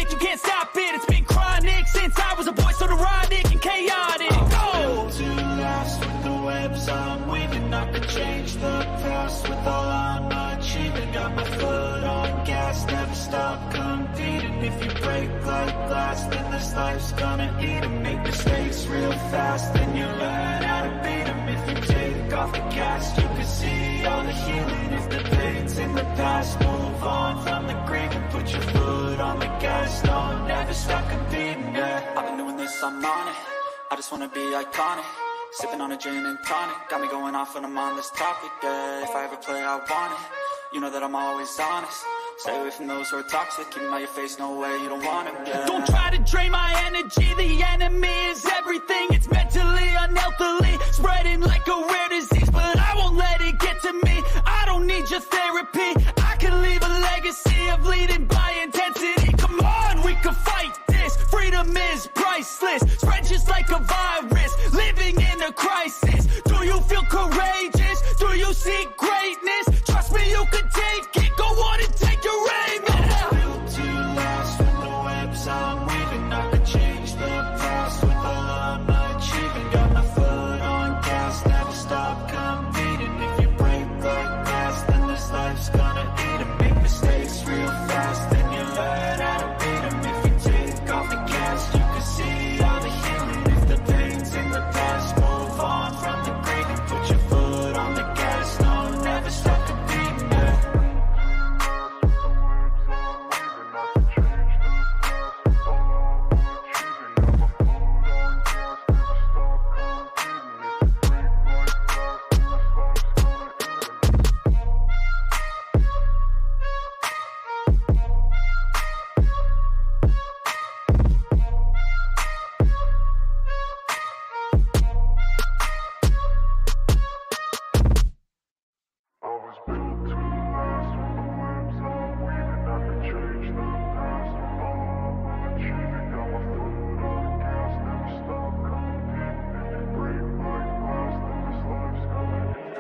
logic, you can't stop it. It's been chronic since I was a boy, so neurotic and chaotic. Built to last with the webs I'm weaving. I could change the past with all I'm achieving. Got my foot on gas, never stop competing. If you break like glass, then this life's gonna eat 'em. Make mistakes real fast, then you learn how to beat 'em. If you take off the cast, you can see all the healing. If the pain's in the past, move on from the grave and put your foot on the gas. No, never stop competing, yeah. I've been doing this, I'm on it. I just wanna be iconic. Sipping on a gin and tonic, got me going off when I'm on this topic, yeah. If I ever play, I want it. You know that I'm always honest. Stay away from those who are toxic. Keep them out your face, no way, you don't want it, yeah. Don't try to drain my energy. The enemy is everything. It's mentally, unhealthily, spreading like a rare disease. But I won't let it get to me. I don't need your therapy. I can leave a legacy of leading by intensity. Come on, we can fight this. Freedom is priceless. Spread just like a virus. Living in a crisis. Do you feel courageous? Do you see greatness? Trust me, you can take it. Go on and take your aim. I'm built to last with the webs I'm weaving. I could change the past with all I'm achieving. Got my foot on gas, never stop competing. If you break like glass, then this life's gonna eat 'em. Make mistakes real fast, then you learn how to beat 'em. If you take off the gas, you can see all the healing. If the pain's in the past, move on from the grave and put your foot on the gas. No, never stop competing, yeah.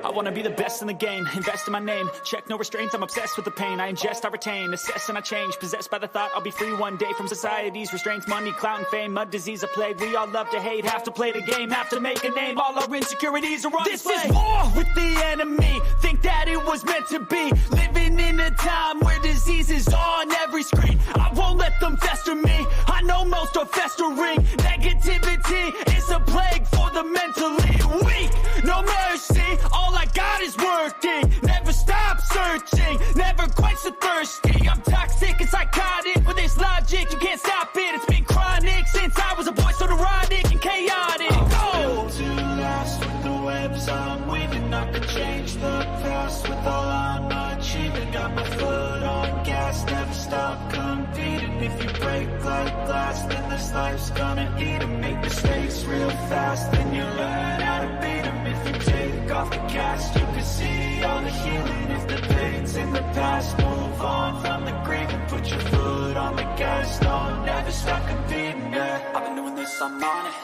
I wanna be the best in the game, invest in my name. Check no restraints, I'm obsessed with the pain. I ingest, I retain, assess and I change. Possessed by the thought I'll be free one day from society's restraints. Money, clout and fame, mud, disease, a plague. We all love to hate, have to play the game, have to make a name. All our insecurities are on display. This is war with the enemy, think that it was meant to be. Living in a time where disease is on every screen. I won't let them fester me, I know most are festering. Negativity is a plague for the mentally weak. No mercy, all I got is working. Never stop searching, never quite so thirsty. I'm toxic and psychotic, with this logic, you can't stop it. It's been chronic since I was a boy, so neurotic and chaotic. Built to last with the webs I'm weaving. I could change the past with all I'm achieving. Got my foot on gas, never stop competing. If you break like glass, then this life's gonna eat 'em. Make mistakes real fast, then you learn how to beat 'em. If you take off the cast, you can see all the healing. If the pain's in the past, move on from the grave and put your foot on the gas. No, never stop competing, yeah. I've been doing this, I'm on it.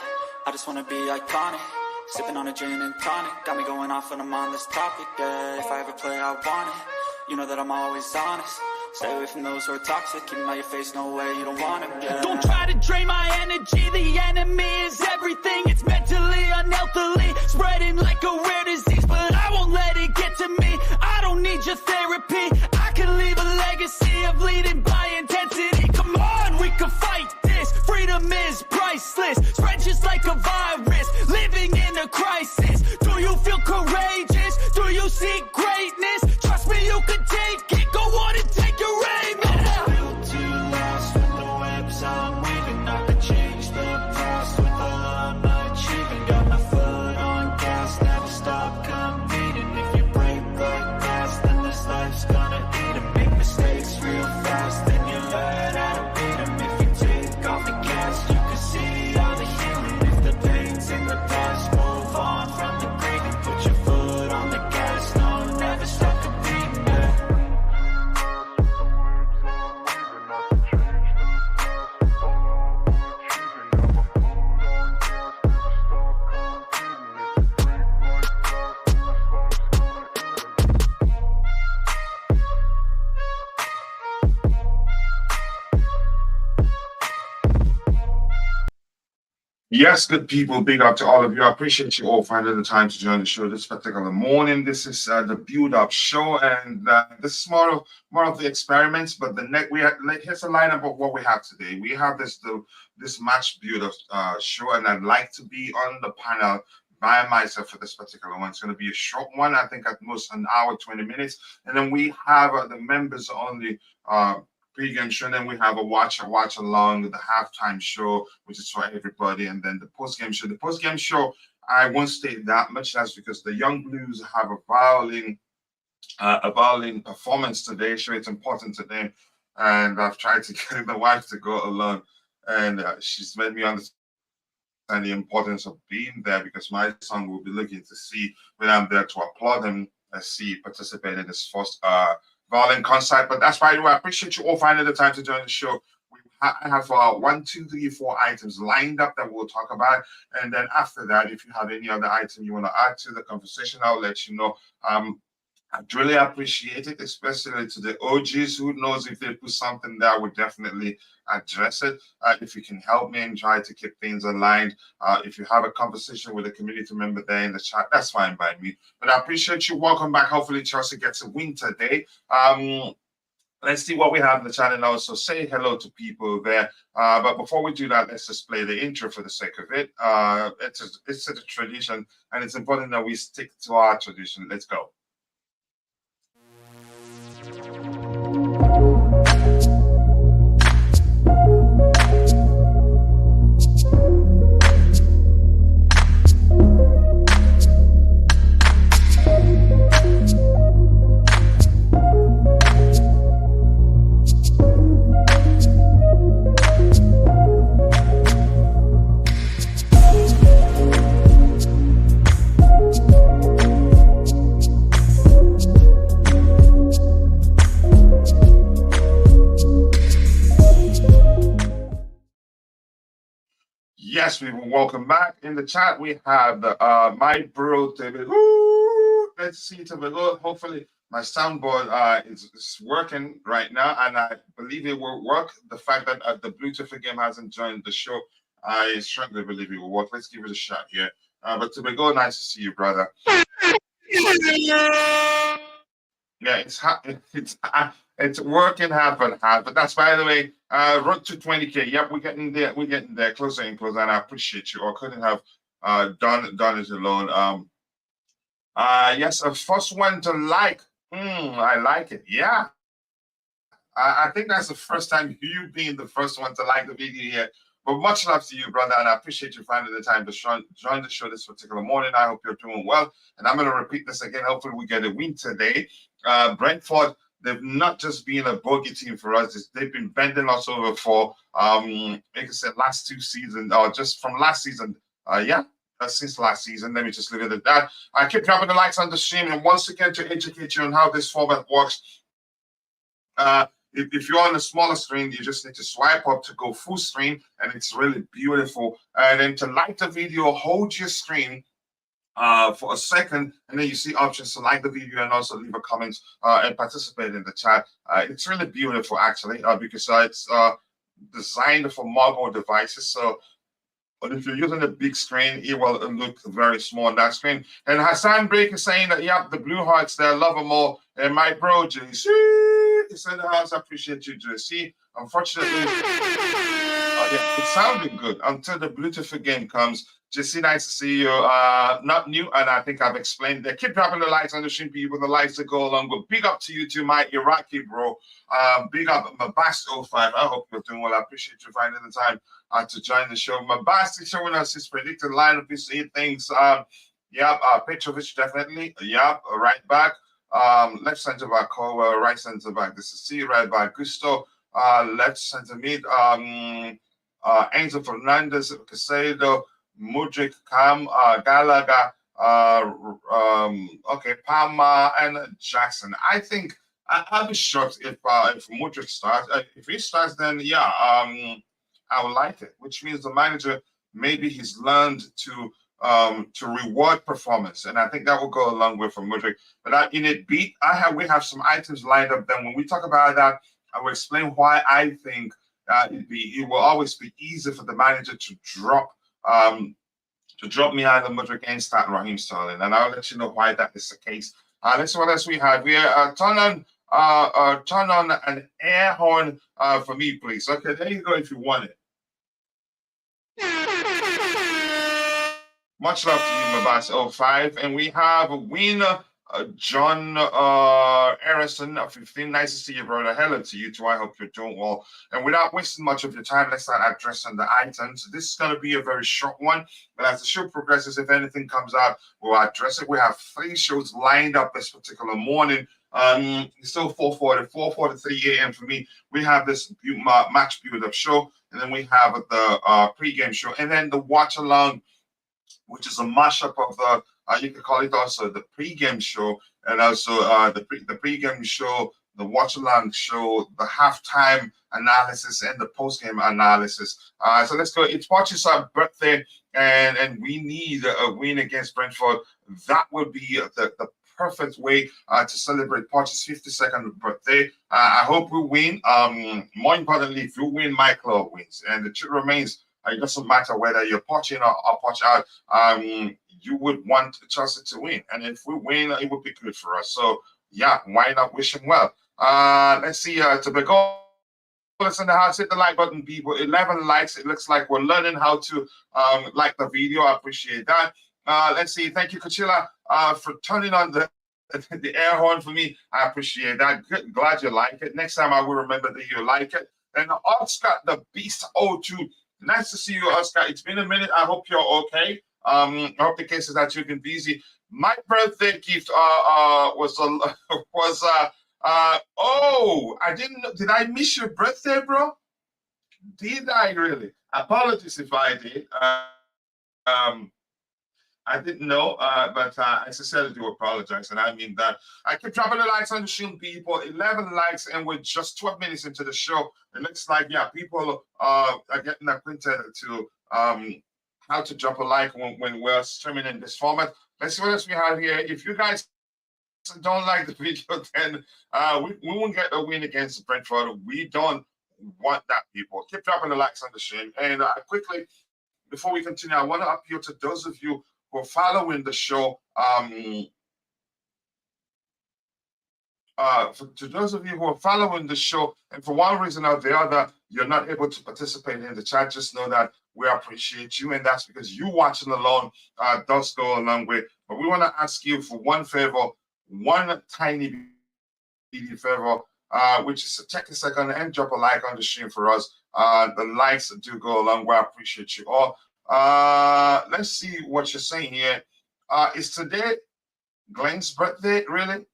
I just wanna be iconic. Sipping on a gin and tonic, got me going off when I'm on this topic, yeah. If I ever play, I want it. You know that I'm always honest. Stay away from those who are toxic. Keep them out your face, no way, you don't want it, yeah. Don't try to drain my energy. The enemy is everything. It's mentally, unhealthily, spreading like a rare disease. But I won't let it get to me. I don't need your therapy. I can leave a legacy of leading by intensity. Come on, we can fight this. Freedom is priceless. Spread just like a virus. Living in a crisis. Do you feel courageous? Do you see greatness? Trust me, you can take it. Go on and take your aim. I'm built to last with the webs I'm weaving. I could change the past with all I'm achieving. Got my foot on gas, never stop competing. If you break like glass, then this life's gonna eat 'em. Make mistakes real fast, then you learn how to beat 'em. If you take off the gas, you can see all the healing. If the Yes, good people. Big up to all of you. I appreciate you all finding the time to join the show this particular morning. This is the Build-Up show, and this is more of the experiments. But the next we have, like, here's a lineup of what we have today. We have this match Build-Up show, and I'd like to be on the panel by myself for this particular one. It's going to be a short one, I think at most an hour, 20 minutes, and then we have the members only. Pre-game show, and then we have a watch along with the halftime show, which is for everybody, and then the post-game show. The post-game show, I won't state that much. That's because the Young Blues have a violin performance today, so it's important to them. And I've tried to get the wife to go along, and she's made me understand the importance of being there because my son will be looking to see when I'm there to applaud him as he participated in his first violin concert. But that's why I appreciate you all finding the time to join the show. I have 1, 2, 3, 4 items lined up that we'll talk about. And then after that, if you have any other item you want to add to the conversation, I'll let you know. I'd really appreciate it, especially to the OGs. Who knows if they put something there, I would definitely address it. If you can help me and try to keep things aligned. If you have a conversation with a community member there in the chat, that's fine by me. But I appreciate you. Welcome back. Hopefully Chelsea gets a win today. Let's see what we have in the channel now. So say hello to people there. But before we do that, let's just play the intro for the sake of it. It's a tradition, and it's important that we stick to our tradition. Let's go. Yes, we will welcome back. In the chat, we have my bro, David. Ooh, let's see, David. Hopefully, my soundboard is working right now, and I believe it will work. The fact that the Bluetooth game hasn't joined the show, I strongly believe it will work. Let's give it a shot here. But Tobago, nice to see you, brother. Yeah, it's working half and half, but that's, by the way, road to 20K. Yep, we're getting there. We're getting there, closer and closer, and I appreciate you. I couldn't have done it alone. Yes, a first one to like. I like it. Yeah, I think that's the first time you being the first one to like the video here. But much love to you, brother, and I appreciate you finding the time to join the show this particular morning. I hope you're doing well, and I'm going to repeat this again. Hopefully, we get a win today. Brentford, they've not just been a bogey team for us; they've been bending us over for, like I said, last 2 seasons, or just from last season. Since last season. Let me just leave it at that. I keep dropping the likes on the stream, and once again to educate you on how this format works. If you're on a smaller screen, you just need to swipe up to go full screen, and it's really beautiful. And then to like the video, hold your screen for a second, and then you see options to like the video and also leave a comment and participate in the chat. It's really beautiful, actually, because it's designed for mobile devices. So, but if you're using a big screen, it will look very small on that screen. And Hassan Break is saying that, yep, the Blue Hearts, they love them all. And my bro, JC, is in the house. I appreciate you, JC. Unfortunately, yeah, it sounded good until the Bluetooth game comes. JC, nice to see you. Not new, and I think I've explained that. Keep dropping the likes on the stream, people, the likes to go along. But big up to you too, my Iraqi bro. Big up my Bast05. I hope you're doing well. I appreciate you finding the time to join the show. My Bast is showing us his predicted lineup. You see things. Petrovic definitely. Right back. Left centre back Colwell, right centre back. This is C, right back Gusto. Left centre mid. Enzo Fernandez, Casado, Mudrik, Cam, Gallagher, Palmer, and Jackson. I think I'll be shocked if Mudrik starts. If he starts, then I would like it. Which means the manager, maybe he's learned to reward performance, and I think that will go a long way for Mudrik. But in a beat, we have some items lined up. Then when we talk about that, I will explain why I think it will always be easy for the manager to drop to drop me out of Madrid and start Raheem Sterling, and I'll let you know why that is the case. Let's see what else we have here. Turn on an air horn for me, please. Okay, there you go if you want it. Much love to you, Mabas05. And we have a winner, John Harrison, 15. Nice to see you, brother. Hello to you too. I hope you're doing well. And without wasting much of your time, let's start addressing the items. This is going to be a very short one, but as the show progresses, if anything comes out, we'll address it. We have 3 shows lined up this particular morning. It's still 4:43 a.m. for me. We have this match build-up show, and then we have the pre-game show, and then the watch-along, which is a mashup of the you can call it also the pre-game show, and also the pre-game show, the watch-along show, the halftime analysis, and the post-game analysis. So let's go. It's Poch's birthday, and we need a win against Brentford. That would be the perfect way to celebrate Poch's 52nd birthday. I hope we win. More importantly, if you win, my club wins, and the truth remains. It doesn't matter whether you're poaching or poach out. You would want Chelsea to win, and if we win, it would be good for us. So yeah, why not wish him well? Let's see. To begin, listen, the house, hit the like button, people. 11 likes. It looks like we're learning how to like the video. I appreciate that. Let's see. Thank you, Kachila, for turning on the air horn for me. I appreciate that. Good. Glad you like it. Next time I will remember that you like it. Then Oscar the Beast 02. Nice to see you, Oscar. It's been a minute. I hope you're okay. I hope the case is that you've been busy. My birthday gift was oh, I didn't know. Did I miss your birthday, bro? Did I really? Apologies if I did. I didn't know, but I sincerely do apologize, and I mean that. I keep dropping the likes on the stream, people. 11 likes, and we're just 12 minutes into the show. It looks like, yeah, people are getting acquainted to how to drop a like when we're streaming in this format. Let's see what else we have here. If you guys don't like the video, then we won't get a win against Brentford. We don't want that, people. Keep dropping the likes on the stream. And quickly, before we continue, I want to appeal to those of you who are following the show. To those of you who are following the show, and for one reason or the other, you're not able to participate in the chat, just know that we appreciate you, and that's because you watching alone does go a long way. But we want to ask you for one favor, one tiny favor, which is to take a second and drop a like on the stream for us. The likes do go a long way. I appreciate you all. Let's see what you're saying here. Is today Glenn's birthday, really?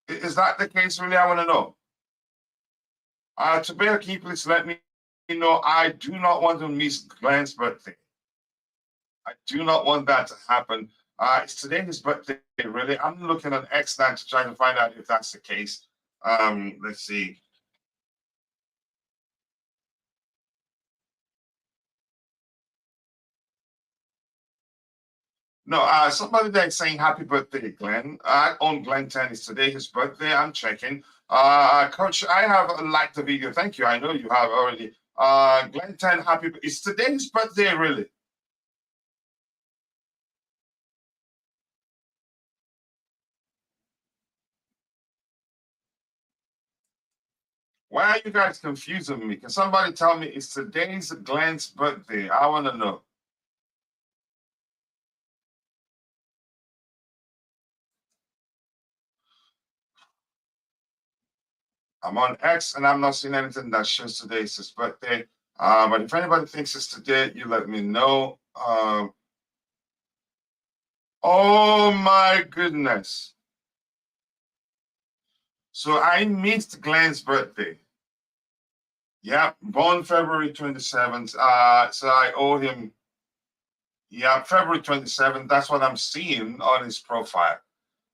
Is that the case, really? I want to know. Tabea, can you please let me know? I do not want to miss Glenn's birthday. I do not want that to happen. Is today his birthday, really? I'm looking at X now to try to find out if that's the case. Let's see. No, somebody that's saying happy birthday, Glenn. I own Glenn 10. Is today his birthday? I'm checking. Coach, I have liked the video. Thank you. I know you have already. Glenn 10, happy. Is today his birthday, really? Why are you guys confusing me? Can somebody tell me, is today's Glenn's birthday? I want to know. I'm on X and I'm not seeing anything that shows today is his birthday. But if anybody thinks it's today, you let me know. Oh my goodness. So I missed Glenn's birthday. Yeah, born February 27th. So I owe him, yeah, February 27th. That's what I'm seeing on his profile.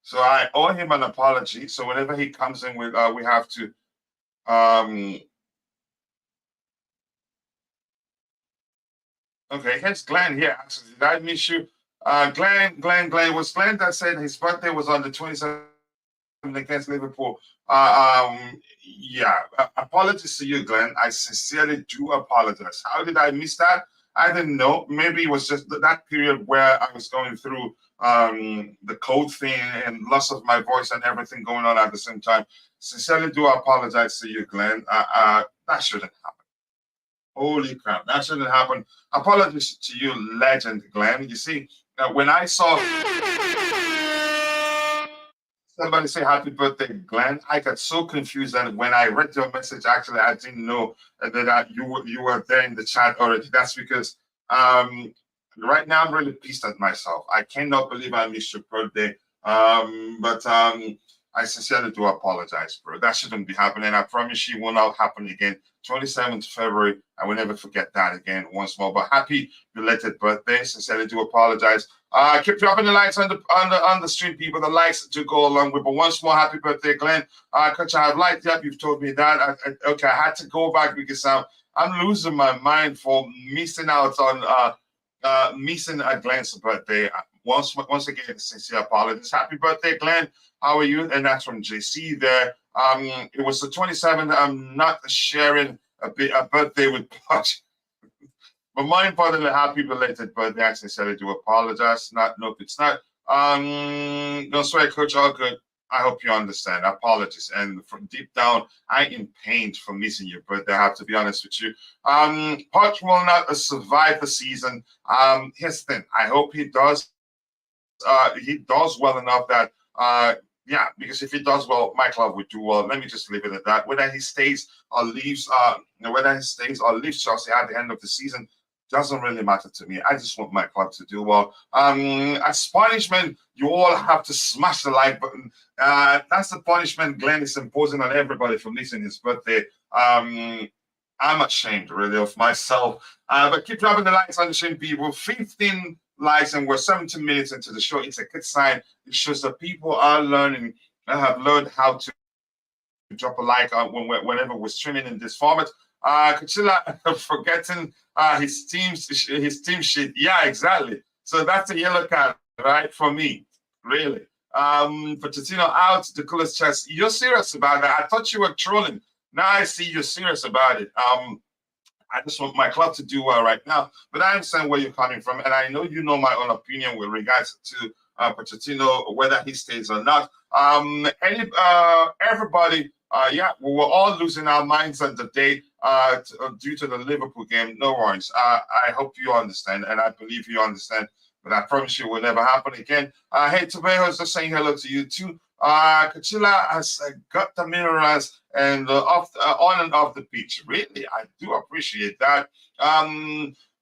So I owe him an apology. So whenever he comes in with, we have to, okay, here's Glenn here. Actually, did I miss you? Glenn, was Glenn that said his birthday was on the 27th against Liverpool. Yeah, apologies to you, Glenn. I sincerely do apologize. How did I miss that? I didn't know. Maybe it was just that period where I was going through the cold thing and loss of my voice and everything going on at the same time. Sincerely do apologize to you, Glenn. That shouldn't happen. Holy crap, that shouldn't happen. Apologies to you, legend Glenn. You see, when I saw somebody say happy birthday, Glenn, I got so confused that when I read your message, actually, I didn't know that you were there in the chat already. That's because right now I'm really pissed at myself. I cannot believe I missed your birthday. But I sincerely do apologize, bro. That shouldn't be happening. I promise you it will not happen again. 27th February, I will never forget that again once more. But happy belated birthday. Sincerely do apologize. Keep dropping the likes on the stream, people. The likes to go along with. But once more, happy birthday, Glenn. Coach, I have liked that. You've told me that. Okay, I had to go back because I'm losing my mind for missing out on missing Glenn's birthday. Once again, sincere apologies. Happy birthday, Glenn. How are you? And that's from JC there. It was the 27th. I'm not sharing a birthday with Poch. But more importantly, happy belated birthday. I sincerely do apologize. Nope, it's not. Don't swear, Coach. All good. I hope you understand. Apologies. And from deep down, I am pained for missing your birthday. I have to be honest with you. Poch will not survive the season. Here's the thing. I hope he does. He does well enough that yeah, because if he does well, my club would do well. Let me just leave it at that. Whether he stays or leaves, Chelsea at the end of the season doesn't really matter to me. I just want my club to do well. As punishment, you all have to smash the like button. That's the punishment Glenn is imposing on everybody for missing his birthday. I'm ashamed, really, of myself. But keep dropping the likes on the stream, people. 15 likes, and we're 17 minutes into the show. It's a good sign. It shows that people are learning and have learned how to drop a like whenever we're streaming in this format. Kachila forgetting his team sheet. Yeah, exactly. So that's a yellow card, right, for me, really. Pochettino out, the coolest chest. You're serious about that? I thought you were trolling. Now I see you're serious about it. I just want my club to do well right now, but I understand where you're coming from, and I know you know my own opinion with regards to Pochettino, whether he stays or not. Everybody, yeah, we were all losing our minds on the day due to the Liverpool game. No worries. I hope you understand, and I believe you understand, but I promise you it will never happen again. Hey, Tobejo is just saying hello to you too. Kachila has got the mirrors and on and off the pitch. Really, I do appreciate that.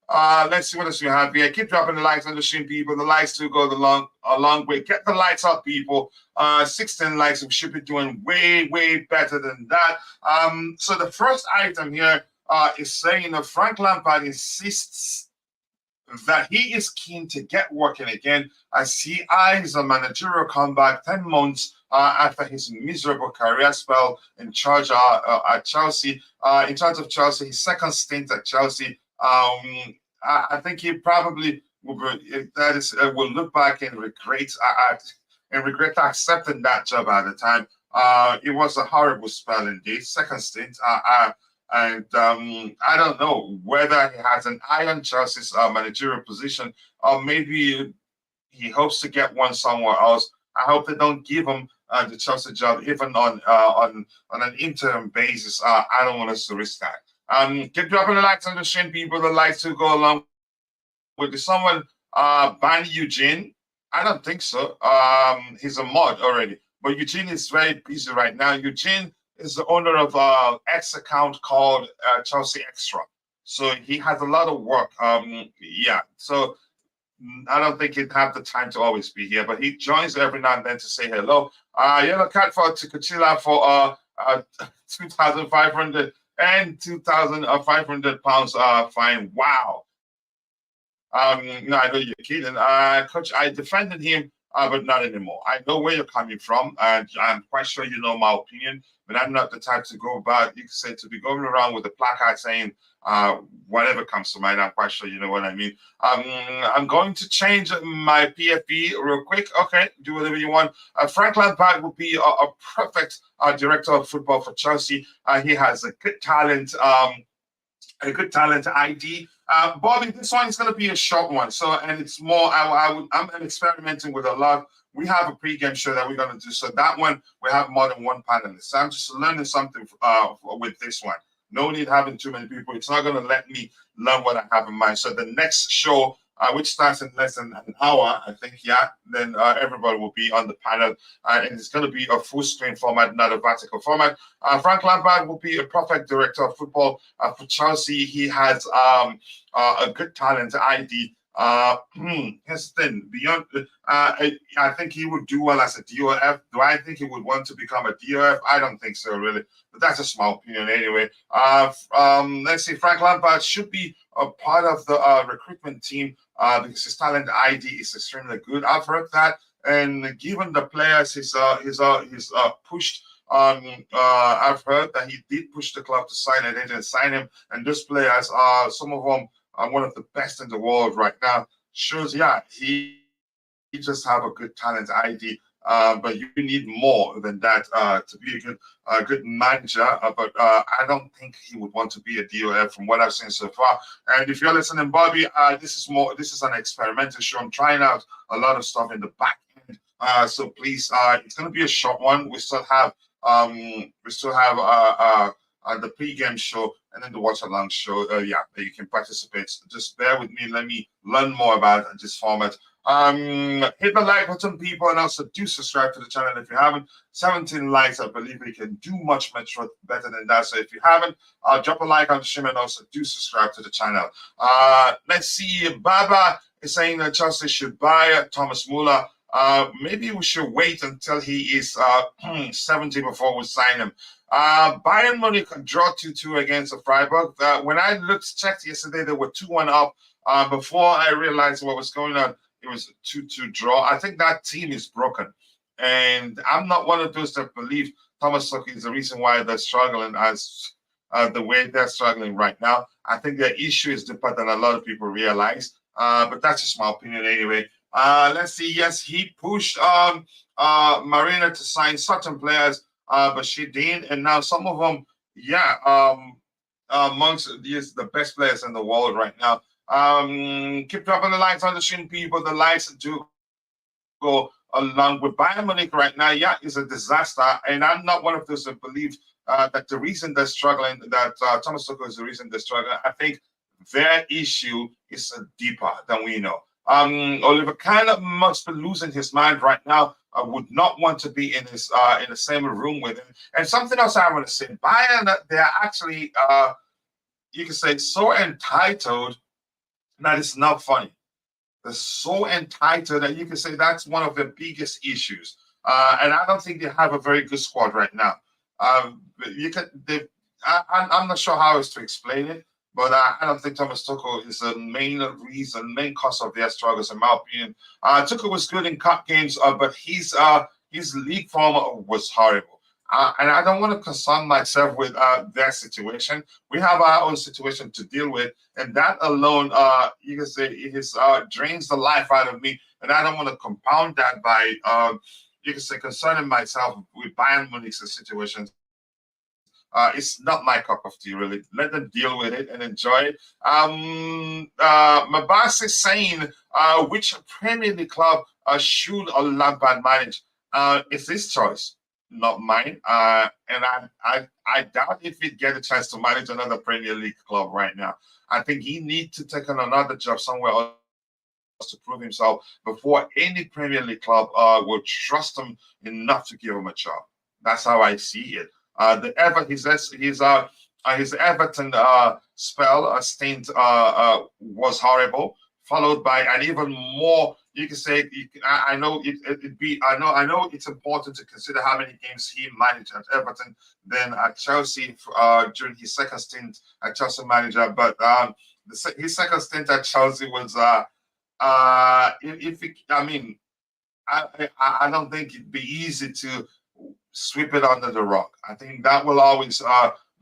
Let's see what else we have here. Keep dropping the likes on the stream, people. The likes do go a long way. Get the lights up, people. 16 likes. We should be doing way better than that. So the first item here is saying that Frank Lampard insists that he is keen to get working again as he eyes a managerial comeback 10 months after his miserable career spell in charge at Chelsea. In charge of Chelsea, his second stint at Chelsea. I think he probably will look back and regret accepting that job at the time. It was a horrible spell indeed. Second stint. And I don't know whether he has an eye on Chelsea's managerial position, or maybe he hopes to get one somewhere else. I hope they don't give him the Chelsea job, even on an interim basis. I don't want us to risk that. Keep dropping the likes on the stream, people. The likes to go along with someone ban Eugene. I don't think so. He's a mod already, but Eugene is very busy right now. Eugene is the owner of an X account called Chelsea Extra. So he has a lot of work. Yeah, so I don't think he'd have the time to always be here, but he joins every now and then to say hello. Yellow Cat for Tikachila for 2,500 and 2,500 pounds fine. Wow. No, I know you're kidding. Coach, I defended him but not anymore. I know where you're coming from, and I'm quite sure you know my opinion, but I'm not the type to go about, you could say, to be going around with a placard saying whatever comes to mind. I'm quite sure you know what I mean. I'm going to change my PFP real quick. Okay, do whatever you want. Frank Lampard will be a perfect director of football for Chelsea. He has a good talent. A good talent ID. Bobby, this one is going to be a short one. So, and it's more, I'm experimenting with a lot. We have a pre-game show that we're going to do. So that one, we have more than one panelist. So I'm just learning something with this one. No need having too many people. It's not going to let me learn what I have in mind. So the next show, which starts in less than an hour, I think, yeah, then everybody will be on the panel. And it's going to be a full screen format, not a vertical format. Frank Lampard will be a perfect director of football for Chelsea. He has a good talent ID. Here's the thing. Beyond, I think he would do well as a DOF. Do I think he would want to become a DOF? I don't think so, really. But that's a small opinion anyway. Let's see. Frank Lampard should be a part of the recruitment team because his talent ID is extremely good. I've heard that, and given the players he's pushed. I've heard that he did push the club to sign it. They didn't sign him, and those players are some of them are one of the best in the world right now. Shows, yeah, he just have a good talent ID, but you need more than that to be a good manager. But I don't think he would want to be a DOF from what I've seen so far. And if you're listening, Bobby, this is an experimental show. I'm trying out a lot of stuff in the back end. So please, it's going to be a short one. We still have the pre-game show and then the watch-along show. Yeah, you can participate. Just bear with me. Let me learn more about this format. Hit the like button, people, and also do subscribe to the channel if you haven't. 17 likes, I believe we can do much better than that. So if you haven't, drop a like on the stream and also do subscribe to the channel. Let's see. Baba is saying that Chelsea should buy Thomas Muller. Maybe we should wait until he is 70 before we sign him. Bayern Munich draw 2-2 against the Freiburg. When I checked yesterday, they were 2-1 up. Before I realized what was going on, it was a 2-2 draw. I think that team is broken. And I'm not one of those that believe Thomas Tuchel is the reason why they're struggling as the way they're struggling right now. I think their issue is deeper than a lot of people realize. But that's just my opinion anyway. Let's see. Yes, he pushed Marina to sign certain players, but she didn't. And now some of them, yeah, amongst the best players in the world right now. Keep dropping the likes on the stream, people. The likes do go along with Bayern Munich right now. Yeah, is a disaster. And I'm not one of those that believe that the reason they're struggling, that Thomas Tuchel is the reason they're struggling. I think their issue is deeper than we know. Oliver kind of must be losing his mind right now. I would not want to be in the same room with him. And something else I want to say, Bayern, they're actually, you can say, so entitled that it's not funny. They're so entitled that you can say that's one of their biggest issues. And I don't think they have a very good squad right now. I'm not sure how else to explain it. But I don't think Thomas Tuchel is the main cause of their struggles, in my opinion. Tuchel was good in cup games, but his league form was horrible. And I don't want to concern myself with their situation. We have our own situation to deal with, and that alone, you can say, drains the life out of me. And I don't want to compound that by, you can say, concerning myself with Bayern Munich's situation. It's not my cup of tea, really. Let them deal with it and enjoy it. Mabas is saying, which Premier League club should a Lampard manage? It's his choice, not mine. And I doubt if he'd get a chance to manage another Premier League club right now. I think he needs to take on another job somewhere else to prove himself before any Premier League club will trust him enough to give him a job. That's how I see it. His Everton spell stint was horrible, followed by an even more. You can say I know it's important to consider how many games he managed at Everton than at Chelsea during his second stint at Chelsea manager. But his second stint at Chelsea was I don't think it'd be easy to sweep it under the rug. I think that will always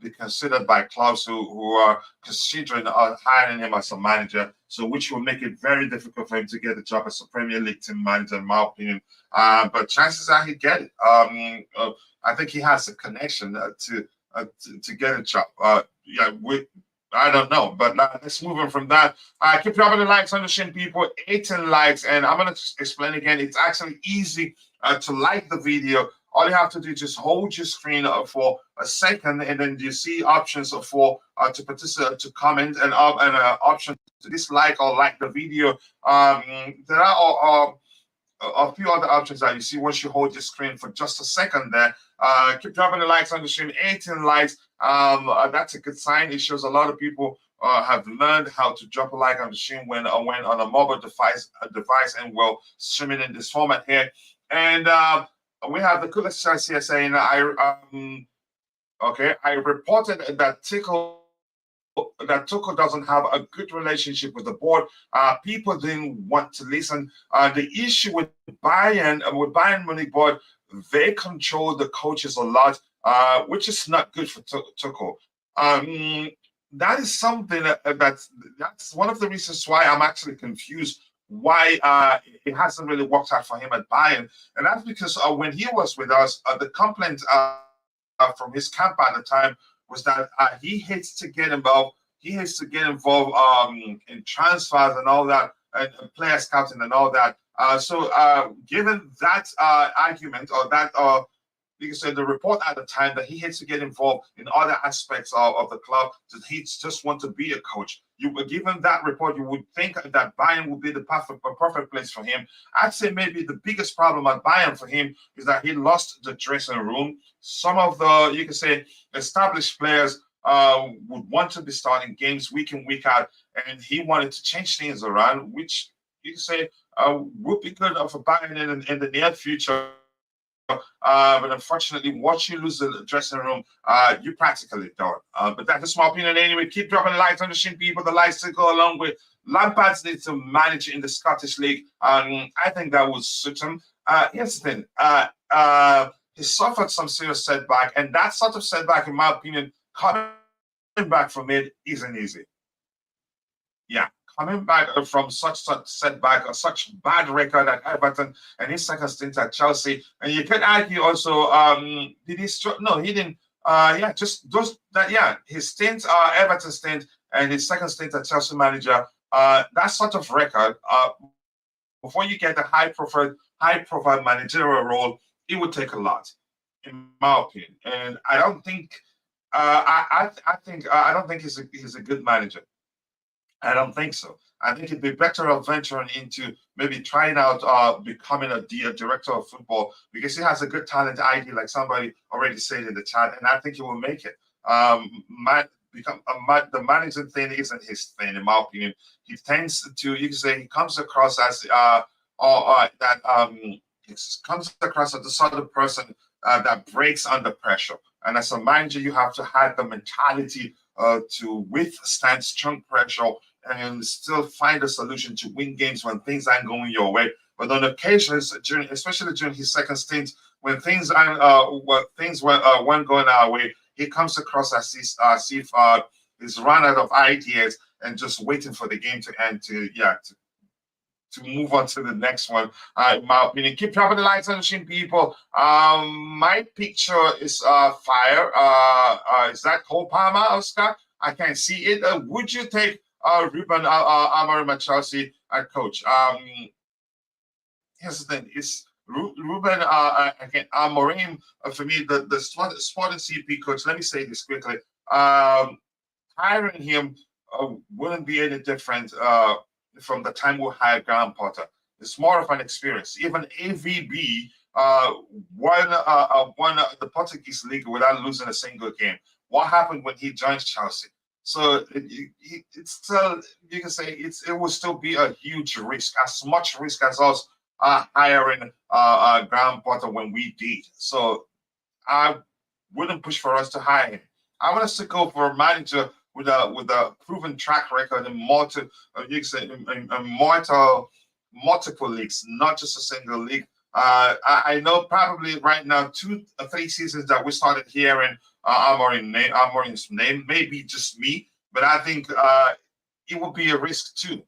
be considered by clubs who are considering hiring him as a manager. So, which will make it very difficult for him to get a job as a Premier League team manager, in my opinion. But chances are he get it. I think he has a connection to get a job. Yeah, I don't know, but let's move on from that. Keep dropping the likes on the shin, people. 18 likes, and I'm gonna explain again. It's actually easy to like the video. All you have to do is just hold your screen for a second, and then you see options for to participate, to comment, and option to dislike or like the video. There are a few other options that you see once you hold your screen for just a second there. Keep dropping the likes on the stream. 18 likes. That's a good sign. It shows a lot of people have learned how to drop a like on the stream when on a mobile device, and we're streaming in this format here. And we have the coolest chance here saying, I reported that Tuchel doesn't have a good relationship with the board. People didn't want to listen. The issue with Bayern Munich board, they control the coaches a lot, which is not good for Tuchel. That is something that's one of the reasons why I'm actually confused why it hasn't really worked out for him at Bayern. And that's because when he was with us, the complaint from his camp at the time was that he hates to get involved. He hates to get involved in transfers and all that, and player scouting and all that. So given that argument, or that you can say the report at the time, that he hates to get involved in other aspects of the club, that he just wants to be a coach. Given that report, you would think that Bayern would be the perfect place for him. I'd say maybe the biggest problem at Bayern for him is that he lost the dressing room. Some of the, you can say, established players would want to be starting games week in, week out, and he wanted to change things around, which you can say would be good for Bayern in the near future. But unfortunately, once you lose the dressing room, you practically don't. But that's a small opinion anyway. Keep dropping the likes on the stream, people. The likes to go along with. Lampard's need to manage in the Scottish League. I think that would suit him. Here's the thing. He suffered some serious setback, and that sort of setback, in my opinion, coming back from it isn't easy. Yeah. Coming back from such setback or such bad record at Everton and his second stint at Chelsea, and you could argue also, did he? No, he didn't. Just those that. Yeah, his stint, Everton stint, and his second stint at Chelsea manager. That sort of record. Before you get a high profile managerial role, it would take a lot, in my opinion. And I don't think. I don't think he's a good manager. I don't think so. I think it'd be better off venturing into maybe trying out becoming a director of football, because he has a good talent ID, like somebody already said in the chat, and I think he will make it. The managing thing isn't his thing, in my opinion. He tends to, you can say, he comes across as comes across as the sort of person that breaks under pressure. And as a manager, you have to have the mentality to withstand strong pressure and still find a solution to win games when things aren't going your way. But on occasions, especially during his second stint, when things weren't going our way, he comes across as if he's run out of ideas and just waiting for the game to end to move on to the next one. In my opinion, keep dropping the likes on the stream, people. My picture is fire. Is that Cole Palmer, Oscar? I can't see it. Would you take Ruben Amorim at Chelsea at coach? Here's the thing: it's Ruben again Amorim for me, the Sporting CP coach. Let me say this quickly: hiring him wouldn't be any different from the time we hired Graham Potter. It's more of an experience. Even AVB won the Portuguese league without losing a single game. What happened when he joined Chelsea? So it's still, you can say, it will still be a huge risk, as much risk as us hiring Graham Potter when we did. So I wouldn't push for us to hire him. I want us to go for a manager with a proven track record in multiple leagues, not just a single league. I know probably right now 2 or 3 seasons that we started hearing Amorim's name, maybe just me, but I think it would be a risk too.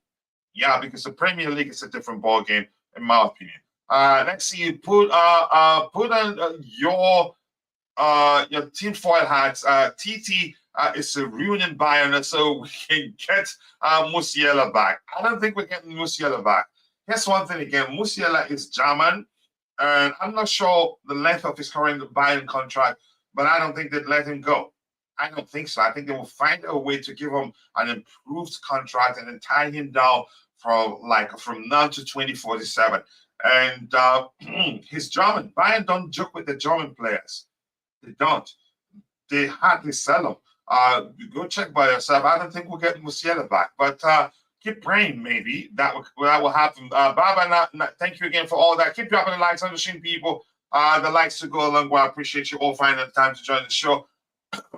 Yeah, because the Premier League is a different ball game, in my opinion. Let's see. You put on your tinfoil hats. TT is ruining Bayern, so we can get Musiala back. I don't think we're getting Musiala back. Here's one thing again: Musiala is German, and I'm not sure the length of his current Bayern contract, but I don't think they'd let him go. I don't think so. I think they will find a way to give him an improved contract and then tie him down from now to 2047. And he's German. Bayern don't joke with the German players. They don't. They hardly sell them. Go check by yourself. I don't think we'll get Musiala back, but keep praying. Maybe that will happen. Baba, thank you again for all that. Keep dropping the likes on the stream, people. The likes to go along. Well, I appreciate you all finding the time to join the show.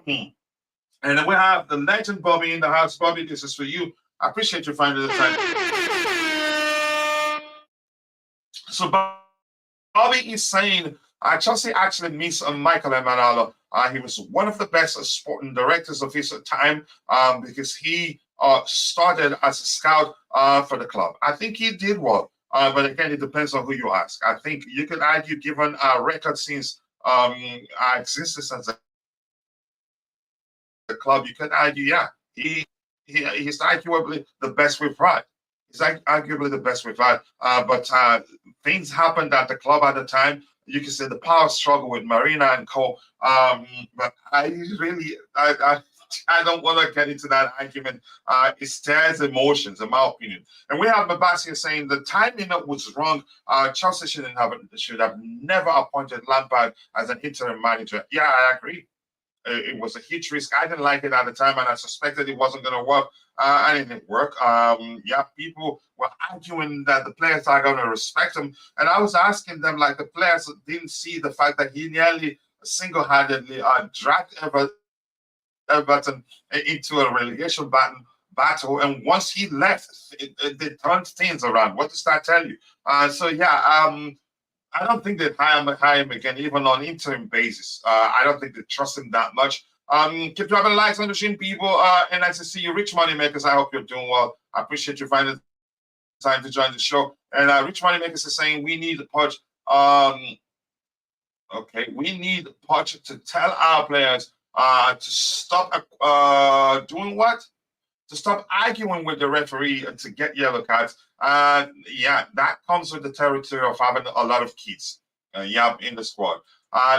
And then we have the legend Bobby in the house. Bobby, this is for you. I appreciate you finding the time. So Bobby is saying Chelsea actually miss Michael Emenalo. He was one of the best sporting directors of his time because he started as a scout for the club. I think he did well, but again, it depends on who you ask. I think you could argue, given our record since our existence as a club, you could argue, yeah, he's arguably the best we've had. He's arguably the best we've had. But things happened at the club at the time. You can say the power struggle with Marina and co. But I don't want to get into that argument. It stirs emotions, in my opinion. And we have Mabasi saying the timing was wrong. Chelsea should have never appointed Lampard as an interim manager. Yeah, I agree. It was a huge risk. I didn't like it at the time, and I suspected it wasn't going to work. And it didn't work. Yeah, people were arguing that the players are going to respect him. And I was asking them, like, the players didn't see the fact that he nearly single-handedly dragged Everton into a relegation battle. And once he left, they turned things around. What does that tell you? So, yeah, I don't think they'd hire him again, even on interim basis. I don't think they trust him that much. Keep dropping likes on the stream, people. And nice to see you, Rich Moneymakers. I hope you're doing well. I appreciate you finding time to join the show. And Rich Moneymakers is saying we need Poch. Okay, we need Poch to tell our players to stop doing what? To stop arguing with the referee and to get yellow cards. Yeah, that comes with the territory of having a lot of kids in the squad.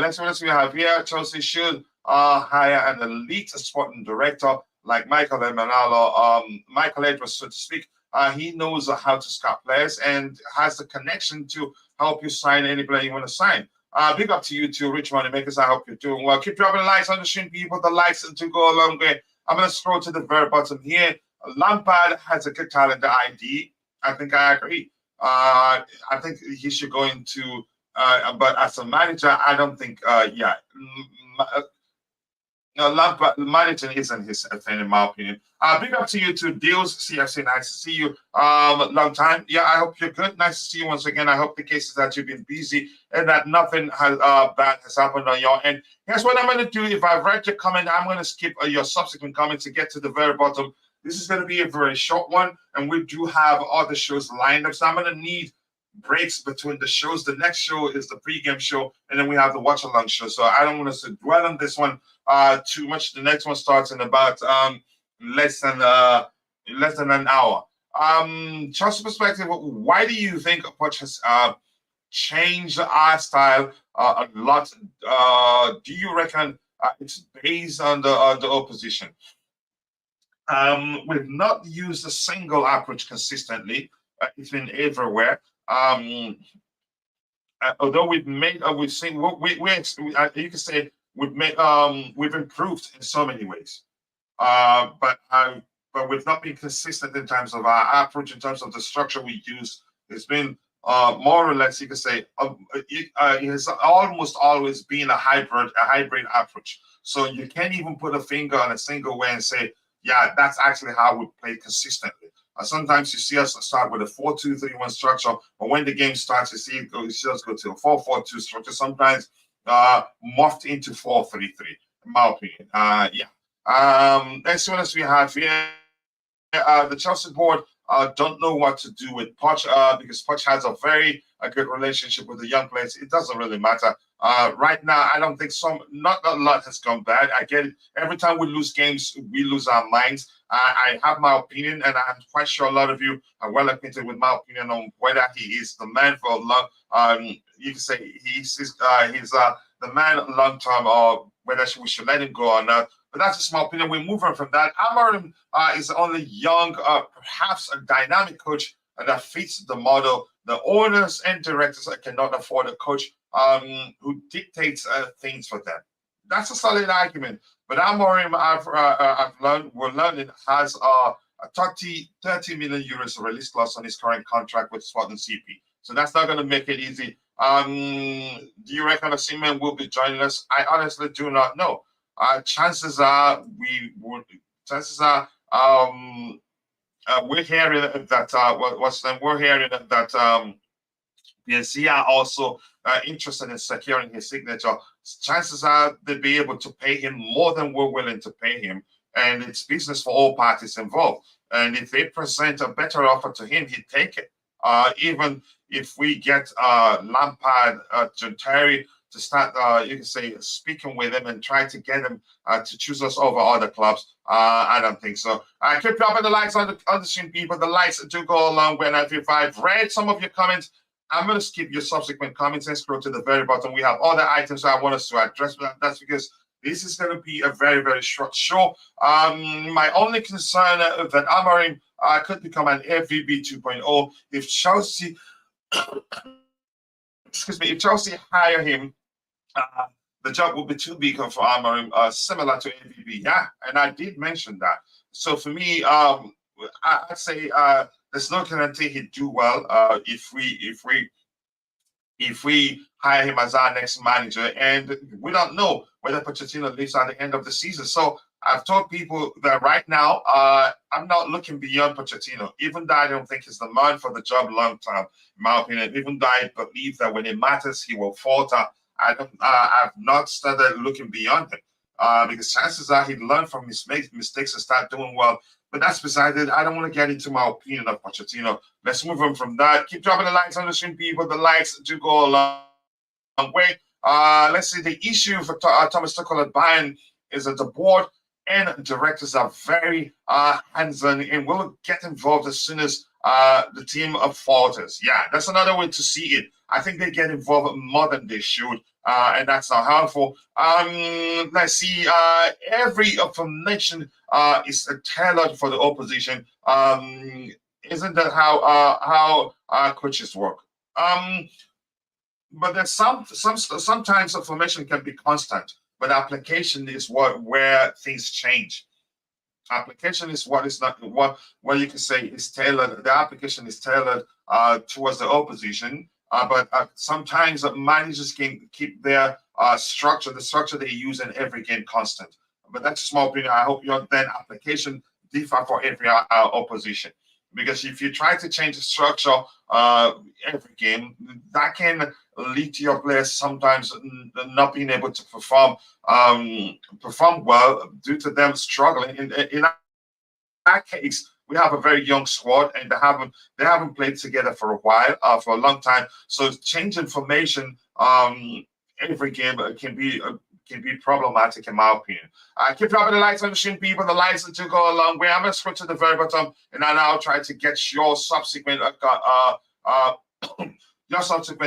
Let's see what we have here. Chelsea should hire an elite sporting director like Michael Emenalo, Michael Edwards, so to speak. He knows how to scout players and has the connection to help you sign any player you want to sign. Big up to you too, Rich Moneymakers. I hope you're doing well. Keep dropping likes on the stream, people. The likes to go a long way. I'm going to scroll to the very bottom here. Lampard has a good talent ID. I think I agree. I think he should go into, but as a manager, I don't think, Lampard managing isn't his thing, in my opinion. Big up to you too, Deals CFC. Nice to see you. Long time. Yeah, I hope you're good. Nice to see you once again. I hope the case is that you've been busy and that nothing bad has happened on your end. Here's what I'm going to do. If I've read your comment, I'm going to skip your subsequent comments to get to the very bottom. This is going to be a very short one, and we do have other shows lined up, so I'm going to need breaks between the shows. The next show is the pregame show, and then we have the watch along show. So I don't want us to dwell on this one too much. The next one starts in about less than an hour. Chelsea perspective, why do you think Poch has changed our style a lot? Do you reckon it's based on the opposition? We've not used a single approach consistently. It's been everywhere. Although we've made, we've seen, you can say we've improved in so many ways. But we've not been consistent in terms of our approach, in terms of the structure we use. It's been more or less, you can say, it has almost always been a hybrid approach. So you can't even put a finger on a single way and say, yeah, that's actually how we play consistently. Sometimes you see us start with a 4-2-3-1 structure, but when the game starts, you see us go to a 4-4-2 structure. Sometimes morphed into 4-3-3. In my opinion, let's see what else we have here. The Chelsea board don't know what to do with Poch because Poch has a very good relationship with the young players. It doesn't really matter. Right now, I don't think not a lot has gone bad. I get it. Every time we lose games, we lose our minds. I have my opinion, and I'm quite sure a lot of you are well acquainted with my opinion on whether he is the man for long. You can say he's the man long term, or whether we should let him go or not. But that's just my opinion. We're moving from that. Amorim is the only young, perhaps a dynamic coach that fits the model. The owners and directors cannot afford a coach who dictates things for them. That's a solid argument. But Amorim, we're learning, has a 30 million euros release clause on his current contract with Sporting CP. So that's not going to make it easy. Do you reckon Osimhen will be joining us? I honestly do not know. Chances are we're hearing that we're hearing that PSC are also interested in securing his signature. Chances are they'll be able to pay him more than we're willing to pay him, and it's business for all parties involved. And if they present a better offer to him, he'd take it. Even if we get Lampard, John Terry to start, you can say, speaking with him and try to get him to choose us over other clubs. I don't think so. Keep dropping the likes on the stream, people. The likes do go along when if I've read some of your comments, I'm going to skip your subsequent comments and scroll to the very bottom. We have other items I want us to address. That's because this is going to be a very, very short show. My only concern that Amorim could become an FVB 2.0 if Chelsea, if Chelsea hire him. The job will be too big for Amorim, similar to AVB. Yeah, and I did mention that. So for me, I'd say there's no guarantee he'd do well if we hire him as our next manager, and we don't know whether Pochettino leaves at the end of the season. So I've told people that right now I'm not looking beyond Pochettino, even though I don't think he's the man for the job long term, in my opinion. Even though I believe that when it matters, he will falter. I've not started looking beyond him because chances are he'd learn from his mistakes and start doing well. But that's beside it. I don't want to get into my opinion of Pochettino. Let's move on from that. Keep dropping the likes on the stream, people. The likes do go a long way. Let's see. The issue for Thomas Tuchel at Bayern is that the board and directors are very hands-on and will get involved as soon as the team falters. Yeah, that's another way to see it. I think they get involved more than they should, and that's not harmful. Let's see. Every formation is tailored for the opposition. Isn't that how coaches work? But there's sometimes the formation can be constant, but application is where things change. Application is what is not what you can say is tailored. The application is tailored towards the opposition, but sometimes managers can keep their structure, the structure they use in every game, constant. But that's just my opinion. I hope your then application differ for every opposition, because if you try to change the structure every game, that can lead to your players sometimes not being able to perform well due to them struggling. In that case, we have a very young squad, and they haven't played together for a while, for a long time. So changing formation every game can be problematic, in my opinion. Keep dropping the likes on the stream, people. The likes to go a long way. I'm going to scroll to the very bottom, and I'll try to get your subsequent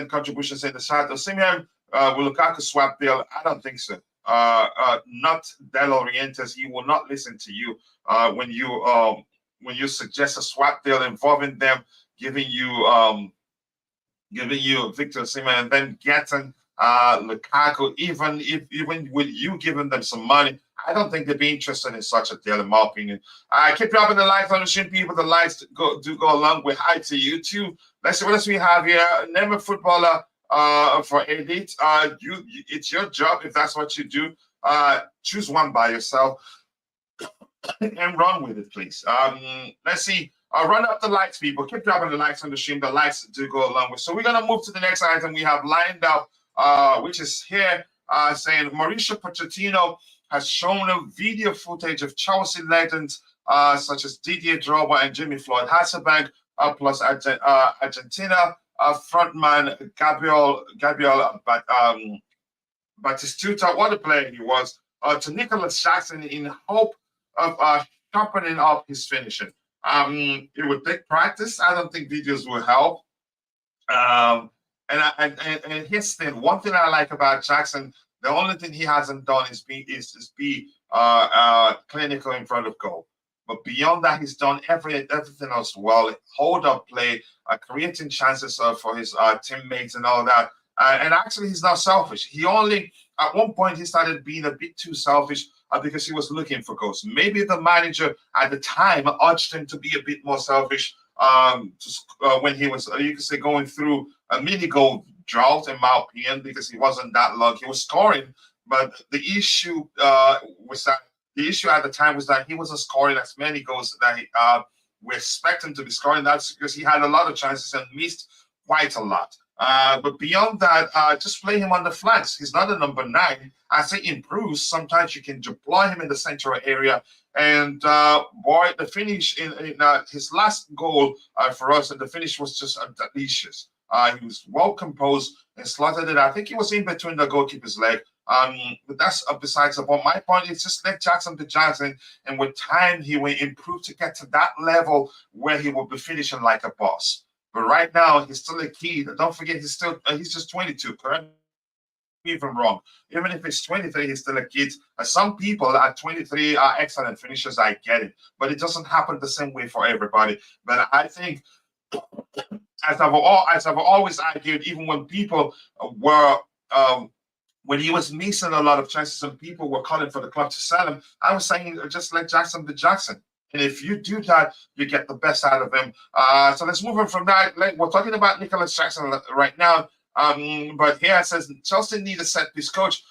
contributions in the chat. Osimhen, will Lukaku swap deal? I don't think so. Not Del Orientes. He will not listen to you when you suggest a swap deal involving them, giving you Victor Osimhen, and then getting Lukaku, even with you giving them some money. I don't think they'd be interested in such a deal, in my opinion. Keep dropping the likes on the stream, people. The likes do go along with hi to you too. Let's see what else we have here. Name a footballer for Edith. It's your job if that's what you do. Choose one by yourself and run with it, please. Let's see. Run up the likes, people. Keep dropping the likes on the stream. The likes do go along with. So we're gonna move to the next item we have lined up, which is here, saying Mauricio Pochettino has shown a video footage of Chelsea legends such as Didier Drogba and Jimmy Floyd Hasselbank, plus Argentina frontman Gabriel Batistuta, what a player he was, to Nicholas Jackson in hope of sharpening up his finishing. It would take practice. I don't think videos will help. And his thing, one thing I like about Jackson, the only thing he hasn't done is be clinical in front of goal. But beyond that, he's done everything else well. Hold up play, creating chances for his teammates and all that. And actually, he's not selfish. He only, at one point, he started being a bit too selfish because he was looking for goals. Maybe the manager at the time urged him to be a bit more selfish when he was, you could say, going through a mini goal drought, in my opinion, because he wasn't that lucky. He was scoring, but the issue was that the issue at the time was that he wasn't scoring as many goals that we expect him to be scoring. That's because he had a lot of chances and missed quite a lot. But beyond that, just play him on the flanks. He's not a number 9. As he improves, sometimes you can deploy him in the central area. And boy, the finish in his last goal for us, and the finish was just delicious. He was well composed and slotted it. I think he was in between the goalkeeper's leg. But that's besides the point. My point is just let Jackson be Jackson, and with time he will improve to get to that level where he will be finishing like a boss. But right now he's still a kid. Don't forget he's just 22. Correct me if I'm wrong. Even if he's 23, he's still a kid. Some people at 23 are excellent finishers. I get it, but it doesn't happen the same way for everybody. But I think, as I've always argued, even when people were when he was missing a lot of chances and people were calling for the club to sell him, I was saying just let Jackson be Jackson. And if you do that, you get the best out of him. So let's move on from that. We're talking about Nicholas Jackson right now. But here it says Chelsea need a set piece coach.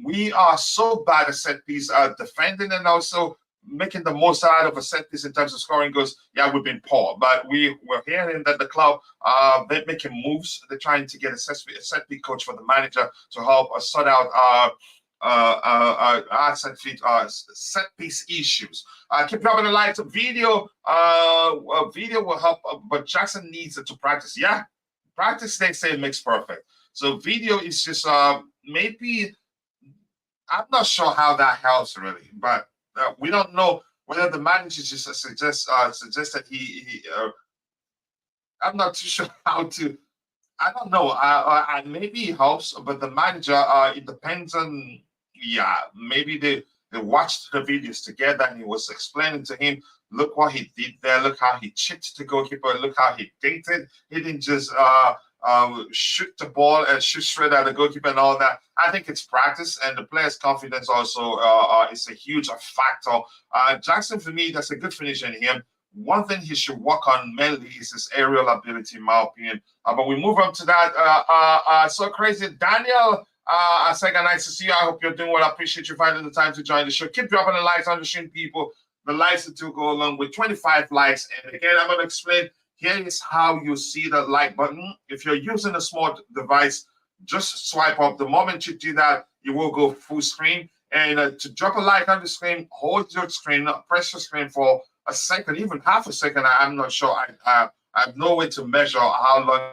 We are so bad at set piece defending and also making the most out of a set piece in terms of scoring goals. Yeah, we've been poor, but we're hearing that the club they're making moves. They're trying to get a set piece coach for the manager to help us sort out set piece issues. Keep dropping the likes. Video will help, but Jackson needs it to practice. Yeah, practice, they say, makes perfect. So video is just maybe, I'm not sure how that helps really, but we don't know whether the manager just suggests that he I'm not too sure how to. I don't know. Maybe it helps, but the manager, it depends on. Yeah, maybe they watched the videos together and he was explaining to him, look what he did there, look how he chipped the goalkeeper, look how he dinked it. He didn't just shoot the ball and shoot straight at the goalkeeper and all that. I think it's practice, and the player's confidence also is a huge factor. Jackson, for me, that's a good finish in him. One thing he should work on mainly is his aerial ability, in my opinion. But we move on to that. So crazy, Daniel. Sega, nice to see you. I hope you're doing well. I appreciate you finding the time to join the show. Keep dropping the likes on the stream, people. The likes do go along with 25 likes. And again, I'm going to explain. Here is how you see the like button. If you're using a small device, just swipe up. The moment you do that, you will go full screen. And to drop a like on the screen, hold your screen, press your screen for a second, even half a second. I'm not sure. I have no way to measure how long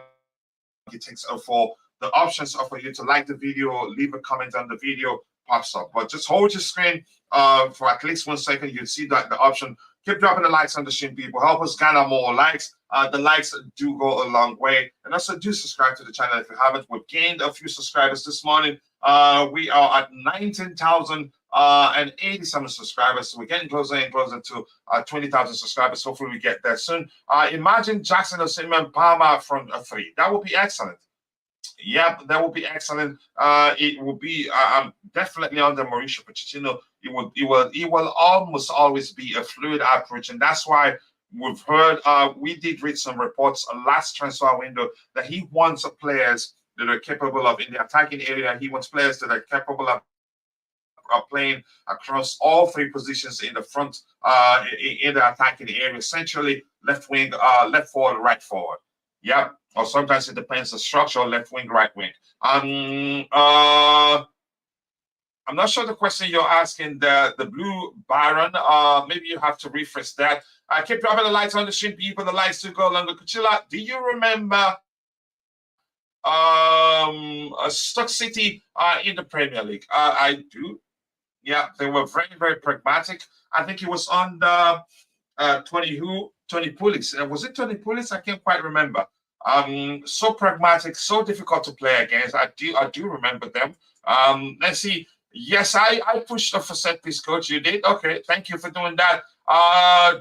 it takes for the options are for you to like the video, leave a comment on the video, pops up. But just hold your screen for at least 1 second. You'll see that the option. Keep dropping the likes on the stream, people. Help us garner more likes. The likes do go a long way. And also do subscribe to the channel if you haven't. We've gained a few subscribers this morning. We are at 19,000 and 87 subscribers. So we're getting closer and closer to 20,000 subscribers. Hopefully we get there soon. Imagine Jackson Osimhen Palmer from 3. That would be excellent. Yeah, that would be excellent. It will be definitely under Mauricio Pochettino. It will almost always be a fluid approach, and that's why we've heard. We did read some reports last transfer window that he wants players that are capable of in the attacking area. He wants players that are capable of playing across all three positions in the front, in the attacking area, essentially left wing, left forward, right forward. Yeah, or sometimes it depends the structure, left wing, right wing. I'm not sure the question you're asking, the blue Baron. Maybe you have to rephrase that. I keep dropping the lights on the stream, people. The lights to go along with Kuchila. Do you remember Stoke City in the Premier League? I do. Yeah, they were very, very pragmatic. I think it was on the Tony Pulis. Was it Tony Pulis? I can't quite remember. So pragmatic, so difficult to play against. I do remember them. Let's see. Yes, I pushed for set piece, coach. You did? Okay, thank you for doing that.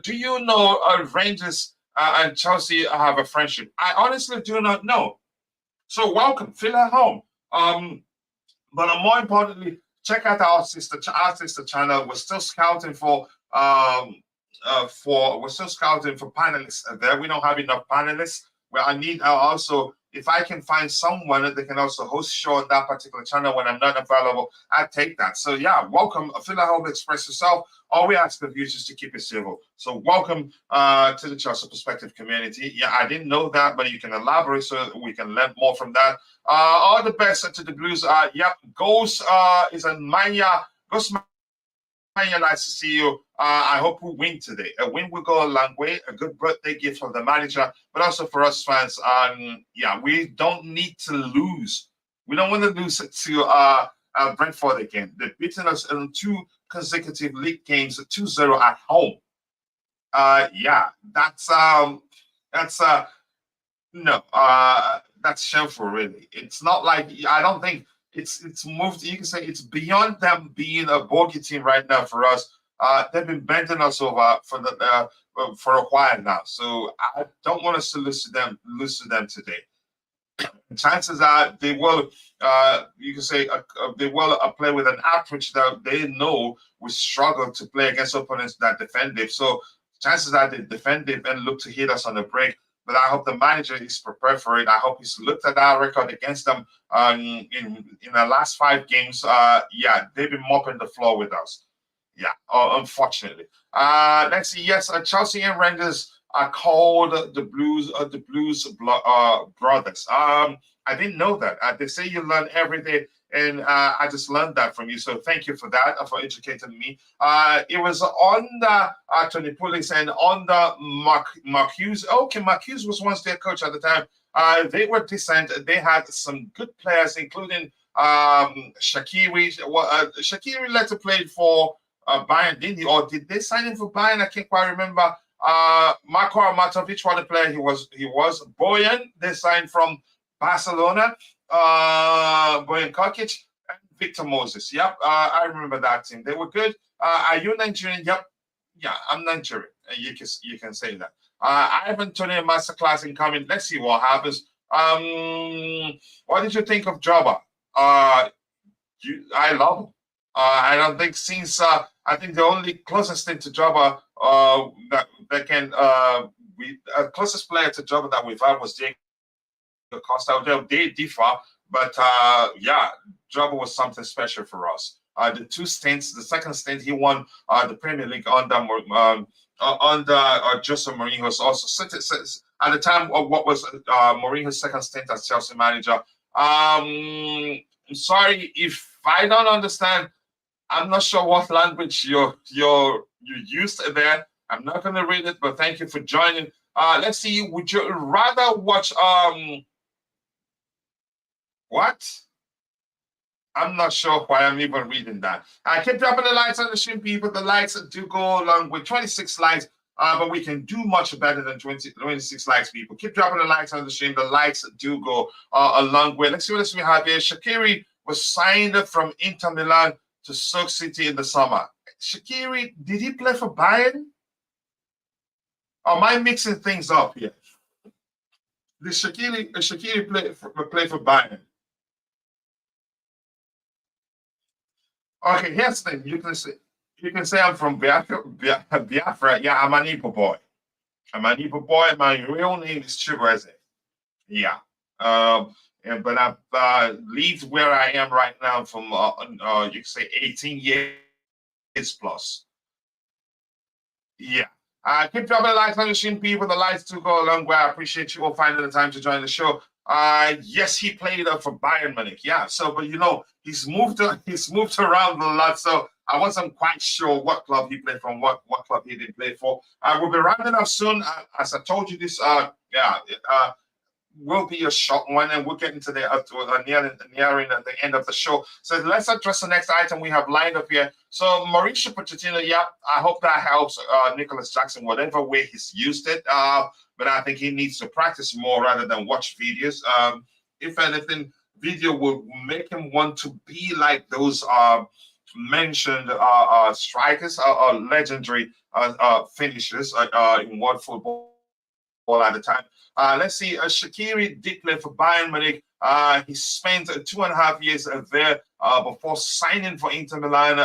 Do you know Rangers and Chelsea have a friendship? I honestly do not know. So welcome, feel at home. But more importantly, check out our sister channel. We're still scouting for panelists there. We don't have enough panelists. Well, I need also, if I can find someone that can also host show on that particular channel when I'm not available, I take that. So yeah, welcome. Feel at home, express yourself. All we ask of you is just to keep it civil. So welcome to the Chelsea Perspective community. Yeah, I didn't know that, but you can elaborate so that we can learn more from that. All the best to the Blues. Yep, Ghost is a Maya. Ghost Maya, nice to see you. I hope we win today. A win will go a long way. A good birthday gift from the manager, but also for us fans. Yeah, we don't need to lose. We don't want to lose to Brentford again. They've beaten us in 2 consecutive league games, 2-0 at home. Yeah, that's no, that's shameful, really. It's not like, I don't think it's moved. You can say it's beyond them being a bogey team right now for us. They've been bending us over for a while now, so I don't want us to lose to them today. Chances are they will, you can say, they will play with an approach that they know we struggle to play against opponents that defensive. So chances are they defensive and look to hit us on the break. But I hope the manager is prepared for it. I hope he's looked at our record against them in the last 5 games. Yeah, they've been mopping the floor with us. Yeah, unfortunately. Let's see. Yes, Chelsea and Rangers are called the Blues brothers. I didn't know that. They say you learn every day, and I just learned that from you. So thank you for that, for educating me. It was on the Tony Pulis and on the Mark Hughes. Okay, Mark Hughes was once their coach at the time. They were decent. They had some good players, including Shaqiri. Shaqiri later played for Bayern, didn't he? Or did they sign him for Bayern? I can't quite remember. Marko Arnautovic, what a player he was. Bojan, they signed from Barcelona. Bojan Kokic and Victor Moses. Yep, I remember that team. They were good. Are you Nigerian? Yep. Yeah, I'm Nigerian. You can say that. Ivan Tony masterclass incoming. Let's see what happens. What did you think of Jobber? I love him. I don't think since I think the only closest thing to Jobber that can closest player to Jobber that we've had was Diego Costa. They differ, but yeah, Jobber was something special for us. The 2 stints, the second stint he won the Premier League under Jose Mourinho's also at the time of what was Mourinho's second stint as Chelsea manager. I'm sorry if I don't understand. I'm not sure what language you used there. I'm not going to read it, but thank you for joining. Let's see. Would you rather watch what? I'm not sure why I'm even reading that. I keep dropping the lights on the stream, people. The lights do go along with 26 likes, but we can do much better than 26 likes, people. Keep dropping the lights on the stream. The lights do go a long way. Let's see what else we have here. Shaqiri was signed from Inter Milan to Stoke City in the summer. Shaqiri, did he play for Bayern? Or am I mixing things up here? Did Shaqiri play for Bayern? Okay, here's the thing. You can say I'm from Biafra. Yeah, I'm an Igbo boy. My real name is Chibueze. Yeah. Yeah, but I've leads where I am right now from you can say 18 years plus. Yeah. Keep dropping the likes on the stream, people. The likes do go a long way. I appreciate you all finding the time to join the show. Yes, he played for Bayern Munich. Yeah. So, but he's moved around a lot. So I wasn't quite sure what club he played from, what club he didn't play for. We'll be rounding up soon. As I told you, this will be a short one, and we'll get into the nearing at the end of the show. So let's address the next item we have lined up here. So Mauricio Pochettino, yeah, I hope that helps Nicholas Jackson, whatever way he's used it. But I think he needs to practice more rather than watch videos. If anything, video will make him want to be like those mentioned strikers or legendary finishers in world football at the time. Let's see. Shaqiri did play for Bayern Munich. He spent 2.5 years there before signing for Inter Milan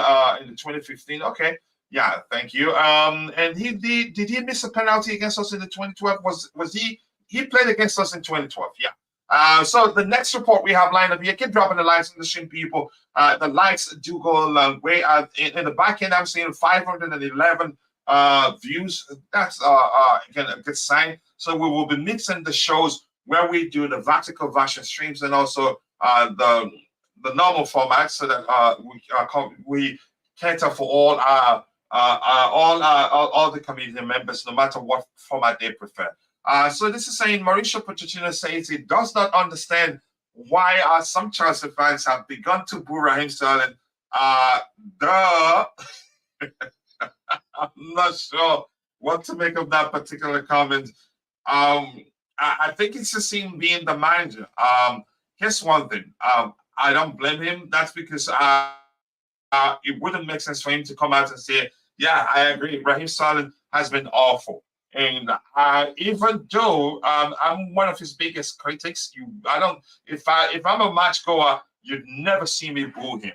in 2015. Okay, yeah, thank you. And did he miss a penalty against us in the 2012? Was he played against us in 2012? Yeah. So the next report we have lined up here. Keep dropping the likes on the stream, people. The likes do go a long way. In the back end, I'm seeing 511 views. That's again a good sign. So we will be mixing the shows where we do the vertical version streams and also the normal format, so that we cater for all the community members, no matter what format they prefer. So this is saying Mauricio Pochettino says he does not understand why some Chelsea fans have begun to boo Raheem Sterling. I'm not sure what to make of that particular comment. I think it's just him being the manager. Here's one thing. I don't blame him. That's because it wouldn't make sense for him to come out and say, yeah, I agree. Raheem Sterling has been awful. And even though I'm one of his biggest critics, if I'm a match goer, you'd never see me boo him,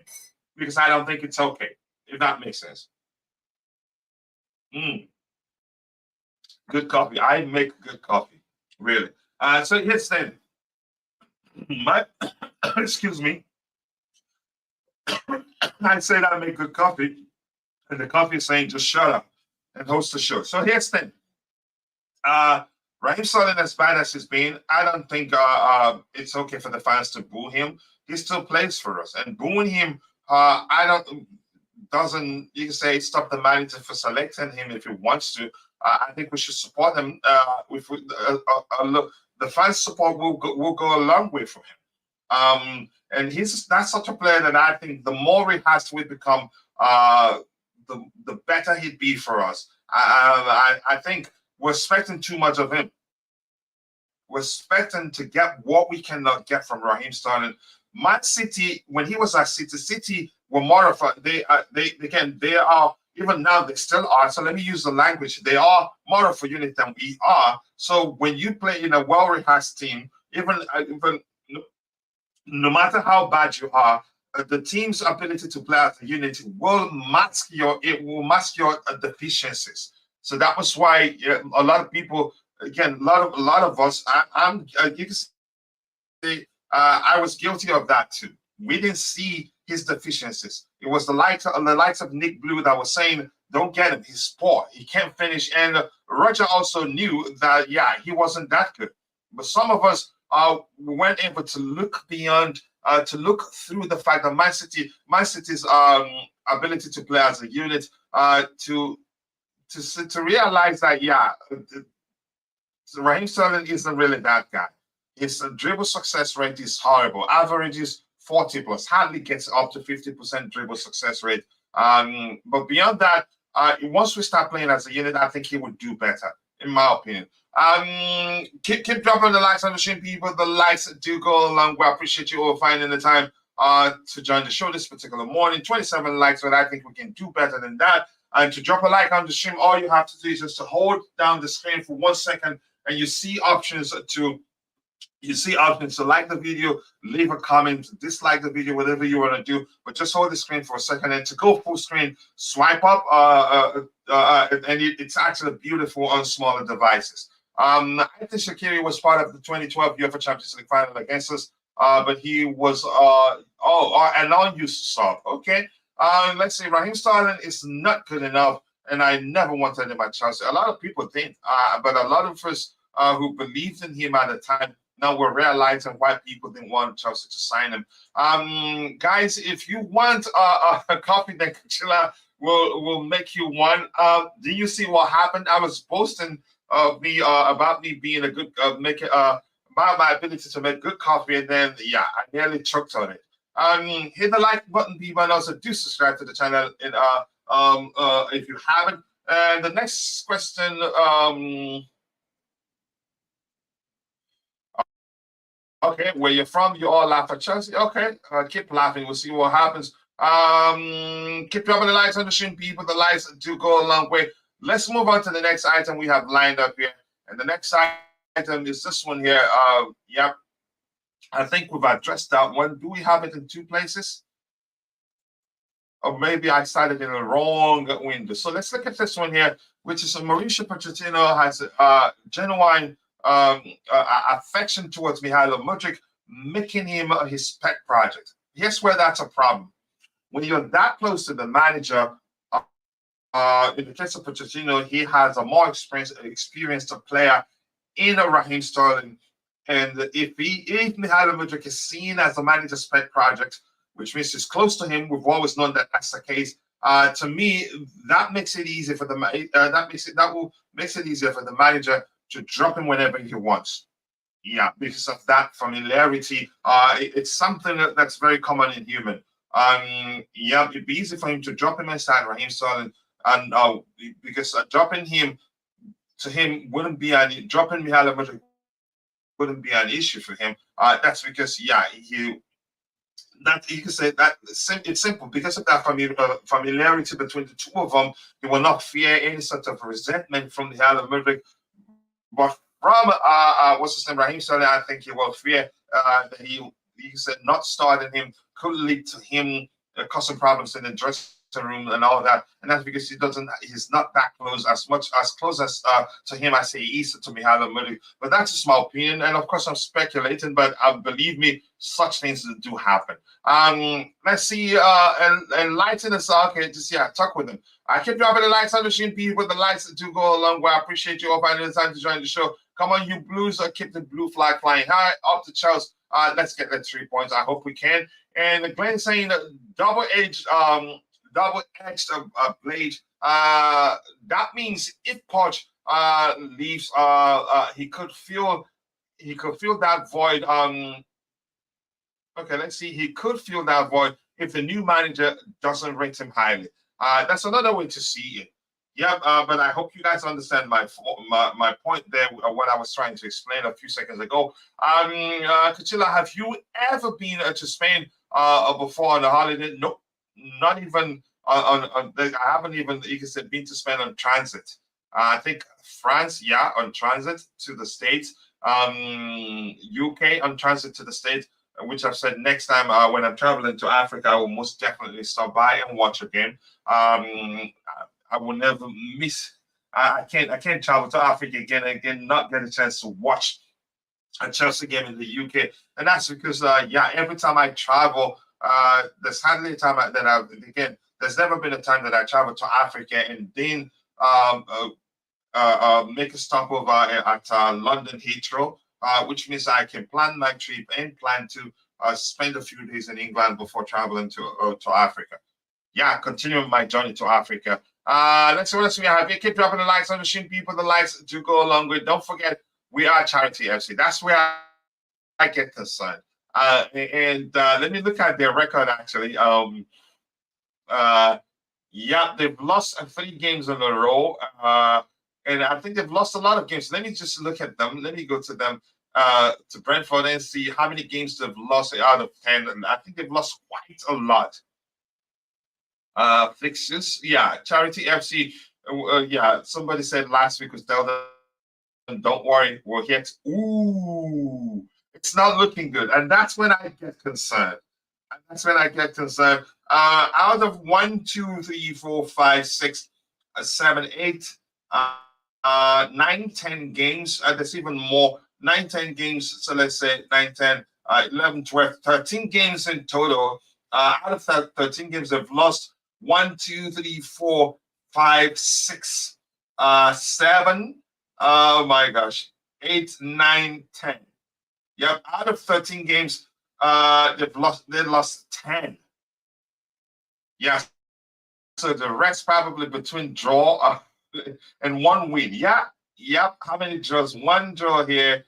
because I don't think it's okay, if that makes sense. Good coffee. I make good coffee, really. So here's then. Excuse me. I said I make good coffee, and the coffee is saying just shut up and host the show. So here's the thing. Raheem Sterling, as bad as he's been, I don't think it's okay for the fans to boo him. He still plays for us, and booing him, doesn't, you can say, stop the manager for selecting him if he wants to. I think we should support him. Look, the fans' support will go a long way for him. And that's such a player that I think the more he has to become, the better he'd be for us. I think we're expecting too much of him. We're expecting to get what we cannot get from Raheem Sterling. Man City, when he was at City were more of a, they are, even now they still are. So let me use the language. They are more of a unit than we are. So when you play in a well-rehearsed team, even no matter how bad you are, the team's ability to play as a unit will mask your deficiencies. So that was why a lot of people, again, a lot of us, you can say, I was guilty of that too. We didn't see his deficiencies. It was the likes of Nick Blue that was saying, don't get him, he's poor, he can't finish. And Roger also knew that, yeah, he wasn't that good. But some of us weren't able to look beyond, to look through the fact that Man City's ability to play as a unit, to realize that, yeah, Raheem Sterling isn't really that guy. His dribble success rate is horrible. Average is 40 plus, hardly gets up to 50% dribble success rate. But beyond that, once we start playing as a unit, I think he would do better, in my opinion. Keep dropping the likes on the stream, people. The likes do go along. I appreciate you all finding the time to join the show this particular morning. 27 likes, but I think we can do better than that. And to drop a like on the stream, all you have to do is just to hold down the screen for 1 second, and you see options to like the video, leave a comment, dislike the video, whatever you want to do. But just hold the screen for a second, and to go full screen, swipe up, and it's actually beautiful on smaller devices. I think Shaqiri was part of the 2012 UEFA Champions League final against us. but he was an unused sub. Okay, let's say Raheem Sterling is not good enough, and I never wanted him at Chelsea. A lot of people think, but a lot of us who believed in him at the time now we're realizing why people didn't want Chelsea to sign him. Guys, if you want a coffee, then Kachila will make you one. Do you see what happened? I was boasting about me being a good about my ability to make good coffee, and then I nearly choked on it. Hit the like button, people, and also do subscribe to the channel. And if you haven't. And the next question. Okay, where you're from, you all laugh at Chelsea. Okay, keep laughing. We'll see what happens. Keep dropping the likes on the stream, people. The likes do go a long way. Let's move on to the next item we have lined up here. And the next item is this one here. Yep. I think we've addressed that one. Do we have it in two places? Or maybe I started in the wrong window. So let's look at this one here, which is Mauricio Pochettino has genuine affection towards Mihailo Mudryk, making him his pet project. Here's where that's a problem. When you're that close to the manager, in the case of Pochettino, he has a more experienced player in a Raheem Sterling. And if Mihailo Mudryk is seen as the manager's pet project, which means he's close to him, we've always known that that's the case. To me, that makes it easy for the makes it easier for the manager to drop him whenever he wants. Yeah, because of that familiarity. It's something that's very common in human. Yeah, it'd be easy for him to drop him inside Raheem Sterling, and because dropping him to him wouldn't be dropping Mihailo Mudryk wouldn't be an issue for him. That's because you can say that it's simple because of that familiarity between the two of them. He will not fear any sort of resentment from Mihailo Mudryk. But from what's his name, Raheem Sterling, I think he will fear that he said not starting him could lead to him causing problems in the dressing room and all that. And that's because he's not that close, as close as to him as he is to Mihailo Mudryk. But that's just my opinion. And of course, I'm speculating, but believe me, such things do happen. Let's see, enlighten us. Okay, just talk with him. I keep dropping the likes on the stream, people. The likes do go a long way. I appreciate you all finding the time to join the show. Come on, you Blues, keep the blue flag flying high. Up to Chelsea. Let's get the 3 points. I hope we can. And Glenn saying double-edged blade. That means if Poch leaves, he could feel that void. Okay, let's see. He could feel that void if the new manager doesn't rate him highly. That's another way to see it. Yeah, but I hope you guys understand my point there, what I was trying to explain a few seconds ago. Kachila, have you ever been to Spain before on a holiday? Nope, not even I haven't even, you can say, been to Spain on transit. I think France, on transit to the States. UK on transit to the States, which I've said next time when I'm traveling to Africa, I will most definitely stop by and watch a game. I will never miss. I can't travel to Africa again, not get a chance to watch a Chelsea game in the UK, and that's because every time I travel, there's hardly a time there's never been a time that I travel to Africa and then make a stop over at London Heathrow, which means I can plan my trip and plan to spend a few days in England before traveling to Africa. Continuing my journey to Africa. Let's see what else we have here. Keep dropping the likes on the stream, people. The likes do go along with. Don't forget, we are Charity FC. That's where I get concerned. And let me look at their record, actually. They've lost 3 games in a row. And I think they've lost a lot of games. Let me just look at them. Let me go to them, to Brentford, and see how many games they've lost out of 10. And I think they've lost quite a lot. Fixtures. Charity FC. Somebody said last week was Delta. Don't worry, we're here. It's not looking good. And that's when I get concerned. Out of 1, 2, 3, 4, 5, 6, 7, 8, 9, 10 games. There's even more. 9, 10 games. So let's say 9, 10. 11, 12, 13 games in total. Out of that 13 games, they've lost 1, 2, 3, 4, 5, 6, 7. Oh my gosh, 8, 9, 10. Yep, out of 13 games, they lost 10. Yeah, so the rest probably between draw and one win. Yeah, yep. How many draws? One draw here.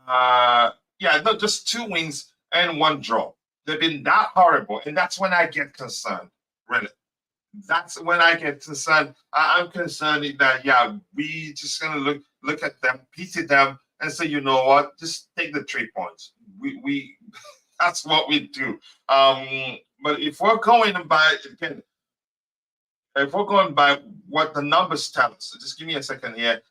Yeah, no, just 2 wins and 1 draw. They've been that horrible, and that's when I get concerned. Really, that's when I get concerned. I'm concerned that we just gonna look at them, pity them, and say, you know what, just take the 3 points. We that's what we do. But if we're going by again, if we're going by what the numbers tell us, so just give me a second here.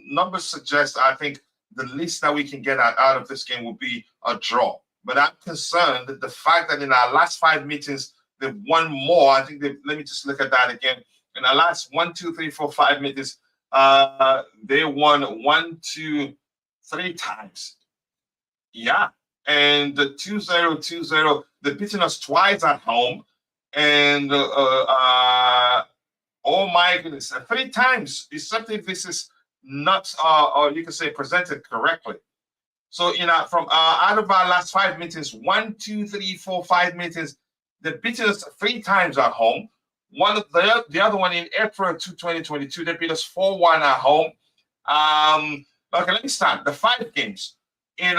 Numbers suggest, I think, the least that we can get out of this game will be a draw. But I'm concerned that the fact that in our last 5 meetings, they've won more. I think let me just look at that again. In our last 1, 2, 3, 4, 5 meetings, they won 1, 2, 3 times. Yeah. And the 2-0, 2-0, they've beaten us twice at home. And oh my goodness, 3 times, except if this is not, or you can say presented correctly. So, from out of our last 5 meetings, 1, 2, 3, 4, 5 meetings, they've beaten us 3 times at home. The other one in April 2022, they beat us 4-1 at home. Okay, let me start. The 5 games in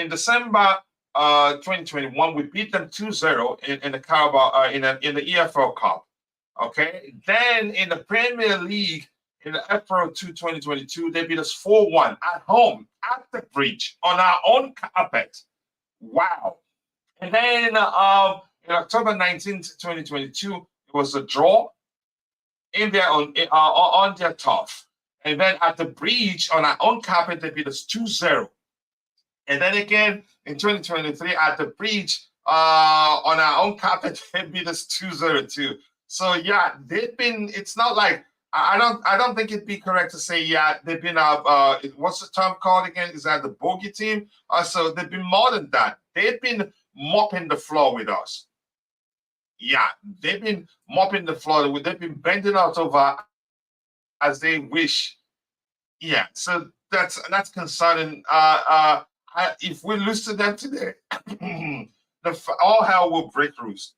December 2021, we beat them 2-0 in the Carabao in the EFL Cup. Okay, then in the Premier League in April 2022, they beat us 4-1 at home at the bridge on our own carpet. Wow. And then in October 19th, 2022, it was a draw in their on their turf. And then at the bridge on our own carpet, they beat us 2-0. And then again in 2023 at the bridge on our own carpet, they beat us 2-0 too. So yeah, they've been. It's not like I don't think it'd be correct to say they've been what's the term called again? Is that the bogey team? So they've been more than that. They've been mopping the floor with us. Yeah, they've been mopping the floor. They've been bending out over as they wish. Yeah, so that's concerning. If we lose to them today, all hell will break loose.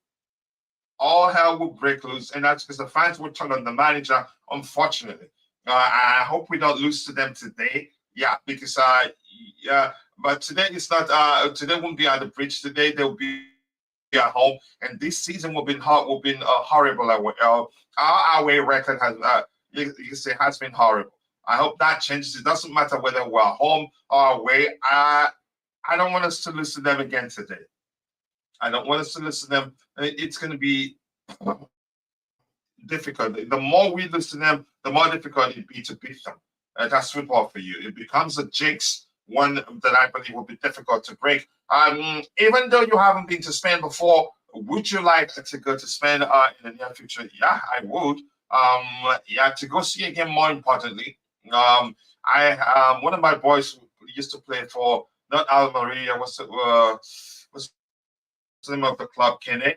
All hell will break loose, and that's because the fans will turn on the manager, unfortunately. I hope we don't lose to them today. Yeah, because but today it's not. Today won't be at the bridge. Today they'll be at home, and this season will be horrible. Our away record has you can say has been horrible. I hope that changes. It doesn't matter whether we're home or away. I don't want us to lose to them again today. I don't want us to lose to them. It's going to be difficult. The more we lose to them, the more difficult it'll be to beat them. That's football for you. It becomes a jinx, one that I believe will be difficult to break. Even though you haven't been to Spain before, would you like to go to Spain in the near future? Yeah, I would. To go see again. More importantly, one of my boys used to play for not Almeria. What's the name of the club? Kene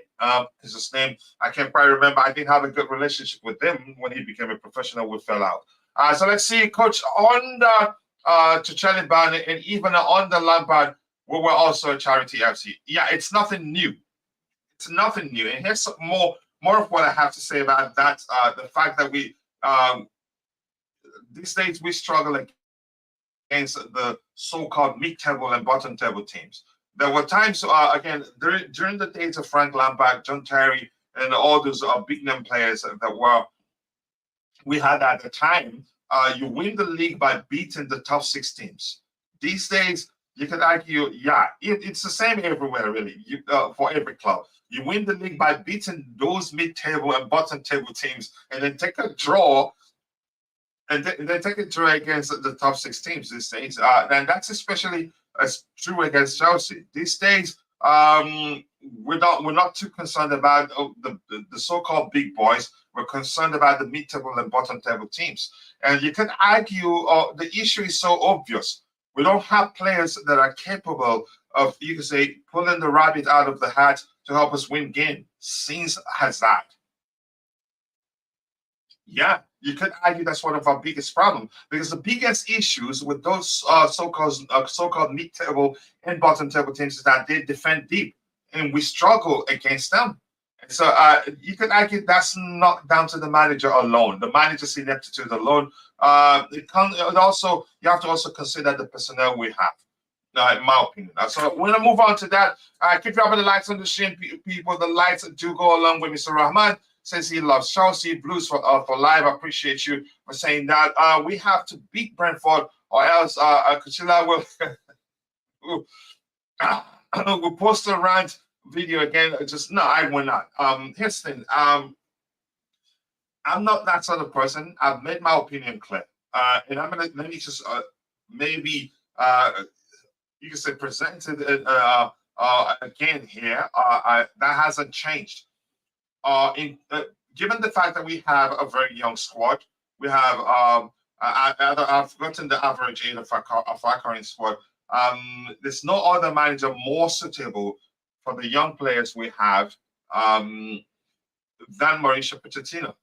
is his name. I can't quite remember. I didn't have a good relationship with him when he became a professional. We fell out. So let's see, Coach, on the Tuchel Ban and even on the Lampard, we were also a charity FC. Yeah, it's nothing new. It's nothing new. And here's some more of what I have to say about that. The fact that we these days we struggle against the so-called mid-table and bottom-table teams. There were times, again, during the days of Frank Lampard, John Terry, and all those big-name players that we had at the time, you win the league by beating the top 6 teams. These days, you could argue, it's the same everywhere, really, for every club. You win the league by beating those mid-table and bottom-table teams, and then take a draw, and then take a draw against the top 6 teams these days. And that's especially true against Chelsea. These days, we're not too concerned about the so-called big boys. We're concerned about the mid-table and bottom-table teams. And you can argue the issue is so obvious. We don't have players that are capable of, you can say, pulling the rabbit out of the hat to help us win game. Since has that. Yeah, you could argue that's one of our biggest problems because the biggest issues with those so-called mid-table and bottom-table teams is that they defend deep, and we struggle against them. So you could argue that's not down to the manager alone, the manager's ineptitude alone. It also you have to also consider the personnel we have. In my opinion. So we're gonna move on to that. Keep dropping the lights on the stream, people. The lights do go along with Mr. Rahman. Says he loves Chelsea Blues for live. I appreciate you for saying that. We have to beat Brentford, or else Kuchila will will post a rant video again. Just no, I will not. Here's the thing. I'm not that sort of person. I've made my opinion clear, and I'm gonna let me just maybe you can say presented it again here. That hasn't changed. Given the fact that we have a very young squad, we have I've forgotten the average age of our current squad. There's no other manager more suitable for the young players we have than Mauricio Pochettino.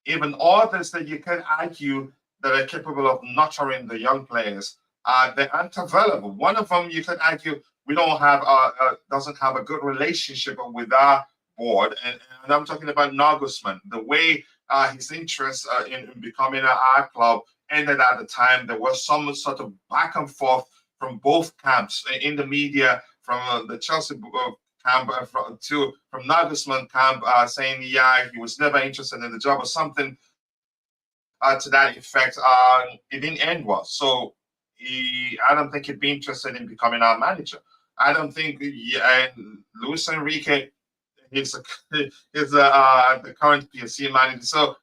Even others that you can argue that are capable of nurturing the young players, they aren't available. One of them you can argue we don't have doesn't have a good relationship with our board, and I'm talking about Nagelsmann. The way his interest in becoming an art club ended at the time, there was some sort of back and forth from both camps in the media, from the Chelsea camp from Nagelsmann camp, saying yeah he was never interested in the job or something to that effect. It didn't end well, so I don't think he'd be interested in becoming our manager. I don't think Luis Enrique is the current PSC manager. So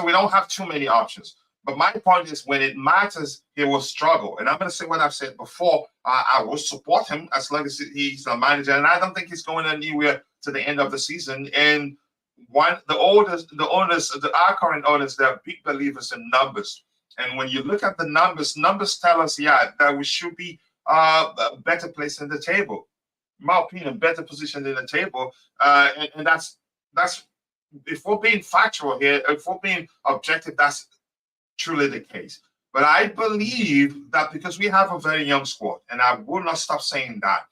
we don't have too many options. But my point is, when it matters, he will struggle. And I'm going to say what I've said before. I will support him as long as he's a manager, and I don't think he's going anywhere to the end of the season. And our current owners, they're big believers in numbers. And when you look at the numbers tell us, that we should be a better place in the table. In my opinion, better position in the table. And that's if we're being factual here, if we're being objective, that's truly the case. But I believe that because we have a very young squad, and I will not stop saying that,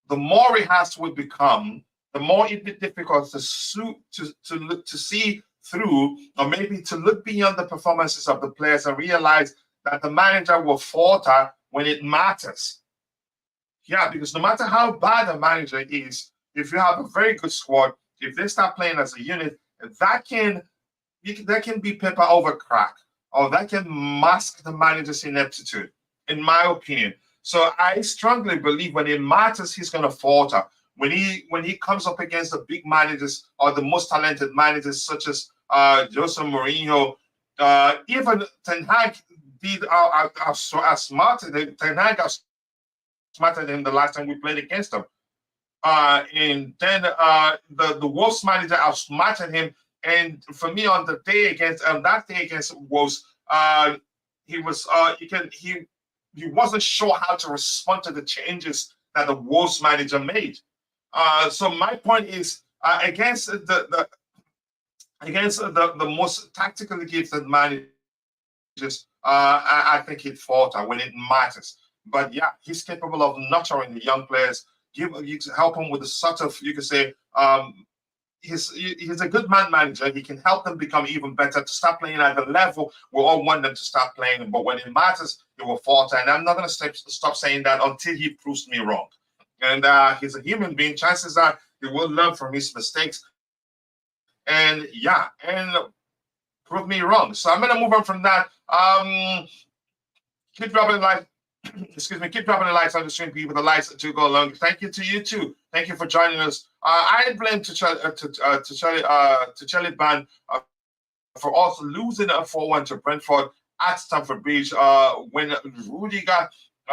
the more rehearsed we become, the more it be difficult to see through, or maybe to look beyond the performances of the players and realize that the manager will falter when it matters. Yeah, because no matter how bad a manager is, if you have a very good squad, if they start playing as a unit, that can be paper over crack, or that can mask the manager's ineptitude, in my opinion. So I strongly believe when it matters, he's going to falter. When he comes up against the big managers or the most talented managers, such as Jose Mourinho, even Ten Hag did outsmarted. Ten Hag outsmarted him the last time we played against him. And then the Wolves manager outsmarted him. And for me, on that day against Wolves, he wasn't sure how to respond to the changes that the Wolves manager made. So my point is, against the most tactically gifted managers, I think he'd falter when it matters. But yeah, he's capable of nurturing the young players. Help him with the sort of, you could say, he's a good manager. He can help them become even better, to start playing at the level we all want them to start playing. But when it matters, he will falter. And I'm not going to stop saying that until he proves me wrong. And he's a human being. Chances are he will learn from his mistakes. And prove me wrong. So I'm going to move on from that. Keep dropping the lights on the stream, people. The lights to go along. Thank you to you too. Thank you for joining us. I blame Charlie Band for also losing a 4-1 to Brentford at Stamford Bridge when Rudiger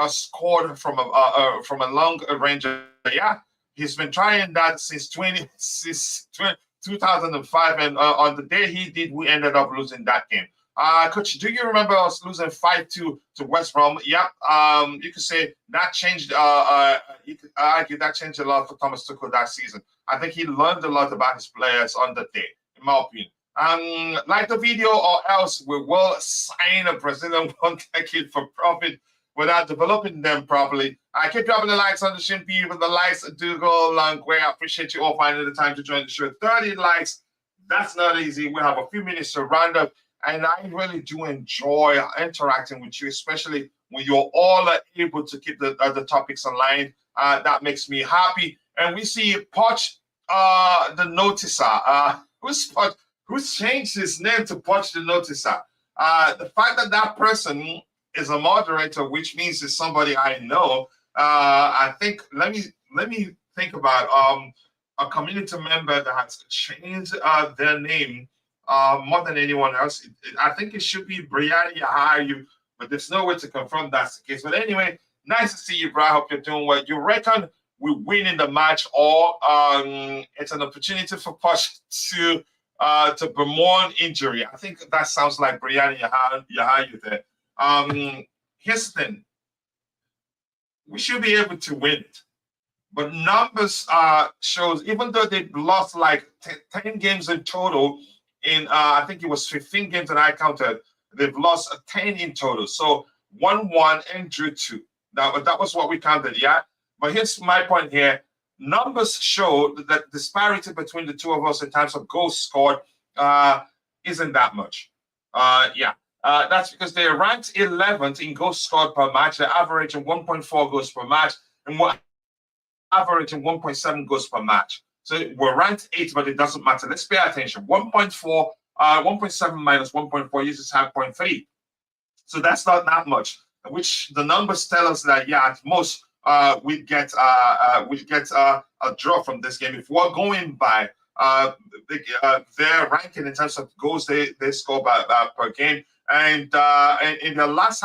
scored from a long range. Yeah, he's been trying that since 2005, and on the day he did, we ended up losing that game. Coach, do you remember us losing 5-2 to West Brom? Yep. You could say that changed. You could argue that changed a lot for Thomas Tuchel that season. I think he learned a lot about his players on the day, in my opinion. Like the video, or else we will sign a Brazilian one decade for profit without developing them properly. I keep dropping the likes on the Shimpi, but the likes do go a long way. I appreciate you all finding the time to join the show. 30 likes. That's not easy. We have a few minutes to round up. And I really do enjoy interacting with you, especially when you're all able to keep the topics aligned. That makes me happy. And we see Poch, the Noticer. Who's changed his name to Poch the Noticer? The fact that that person is a moderator, which means it's somebody I know. I think let me think about a community member that has changed their name. More than anyone else. I think it should be Brianna Yahayu, but there's no way to confirm that's the case. But anyway, nice to see you, bro. I hope you're doing well. You reckon we win in the match, or it's an opportunity for Poch to bemoan injury? I think that sounds like Brianna Yahayu there. Here's the thing. We should be able to win it. But numbers shows, even though they've lost like 10 games in total, in I think it was 15 games that I counted, they've lost 10 in total. So 1-1 and drew 2. That was what we counted, yeah? But here's my point here. Numbers show that disparity between the two of us in terms of goals scored isn't that much. That's because they're ranked 11th in goals scored per match. They're averaging 1.4 goals per match, and we're averaging 1.7 goals per match. So we're ranked 8th, but it doesn't matter. Let's pay attention. 1.4, 1.7 minus 1.4 uses 0.3. So that's not that much, which the numbers tell us that, yeah, at most we get a draw from this game. If we're going by their ranking in terms of goals they score per game, and in the last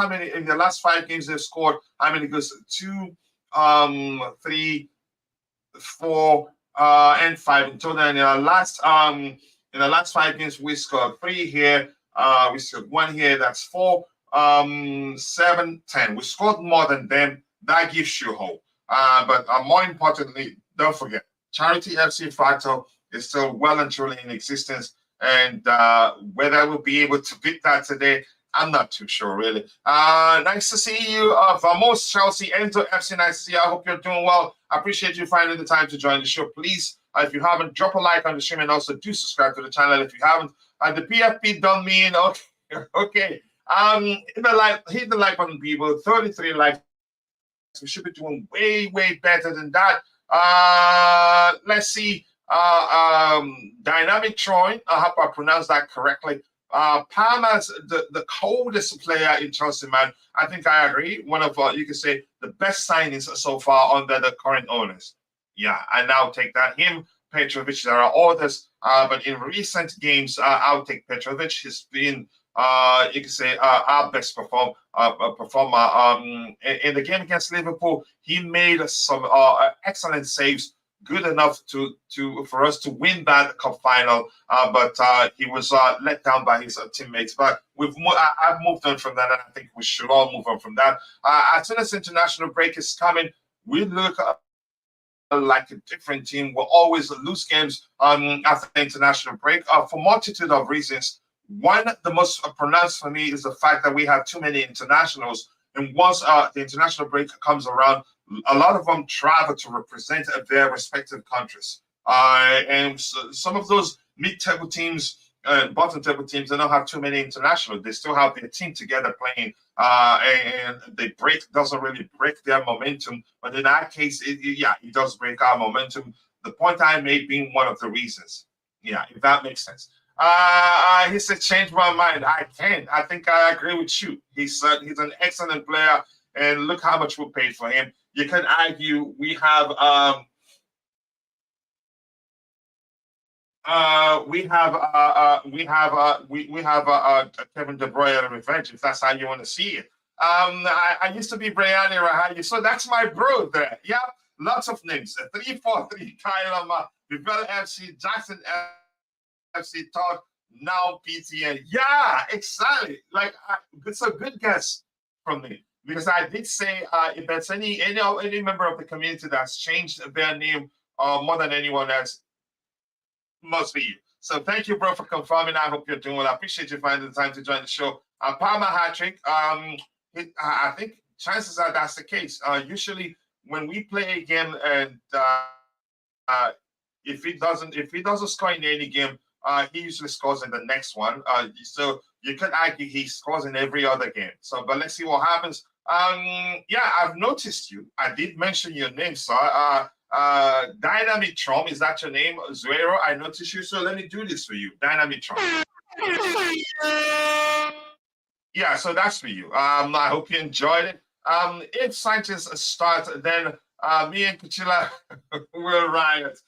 5 games they've scored how many goals? 2, 3, 4, and 5 in total. And in the last 5 games we scored 3 here. We scored 1 here. That's 4, 7, 10. We scored more than them. That gives you hope. But more importantly, don't forget, Charity FC Factor is still well and truly in existence. And whether we'll be able to beat that today, I'm not too sure, really. Nice to see you, Vamos, Chelsea, Enzo FC. Nice to see you. I hope you're doing well. I appreciate you finding the time to join the show. Please, if you haven't, drop a like on the stream, and also do subscribe to the channel if you haven't. The PFP done me in. Okay. Hit the like button, people. 33 likes. We should be doing way, way better than that. Let's see. Dynamic Troy. I hope I pronounced that correctly. Palmer's the coldest player in Chelsea, man. I think I agree. One of you can say the best signings so far under the current owners. Yeah, I now take that. Him, Petrovic. There are others, but in recent games, I'll take Petrovic. He's been you can say our best performer. In the game against Liverpool, he made some excellent saves, good enough for us to win that cup final. But he was let down by his teammates. But I've moved on from that, and I think we should all move on from that. As soon as international break is coming, we look like a different team. We'll always lose games after the international break for a multitude of reasons. One, the most pronounced for me, is the fact that we have too many internationals. And once the international break comes around, a lot of them travel to represent their respective countries. And so some of those mid-table teams, bottom-table teams, they don't have too many internationals. They still have their team together playing, and the break doesn't really break their momentum. But in that case, it does break our momentum. The point I made being one of the reasons. Yeah, if that makes sense. He said, change my mind. I can. I think I agree with you. He's an excellent player, and look how much we paid for him. You can argue we have Kevin De Bruyne revenge, if that's how you want to see it. I used to be Brian Rahayu, so that's my bro there. Yeah, lots of names. 343 Kyle Vivella FC, Jackson FC, Todd, Now PTN. Yeah, exactly. Like it's a good guess from me because I did say if there's any member of the community that's changed their name more than anyone else, must be you. So thank you, bro, for confirming. I hope you're doing well. I appreciate you finding the time to join the show. Palmer hat trick. I think chances are that's the case. Usually when we play a game and if he doesn't score in any game, he usually scores in the next one. So you could argue he scores in every other game. So, but let's see what happens. Yeah, I've noticed you. I did mention your name, sir. Dynamic Trom, is that your name? Zuero, I noticed you. So let me do this for you. Dynamic Trom. Yeah, so that's for you. I hope you enjoyed it. If scientists start, then me and Kuchila will riot.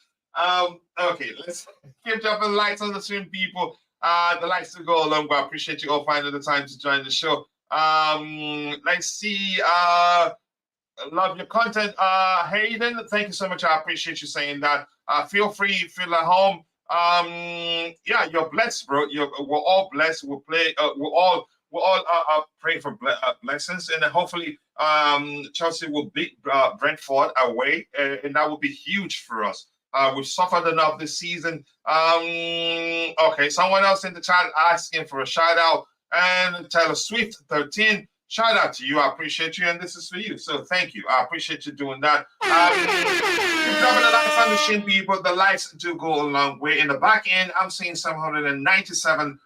Okay, let's keep dropping lights on the stream, people. The lights to go along, but I appreciate you all finding the time to join the show. Let's see. Love your content, Hayden. Thank you so much. I appreciate you saying that. Feel free, feel at home. Yeah, you're blessed, bro. We're all blessed. We'll play. We'll all pray for blessings, and then hopefully, Chelsea will beat Brentford away, and that will be huge for us. We've suffered enough this season. Okay, someone else in the chat asking for a shout out, and Taylor Swift 13. Shout out to you. I appreciate you, and this is for you. So thank you. I appreciate you doing that. Keep dropping the lights on the shin, people. The lights do go a long way. In the back end, I'm seeing 797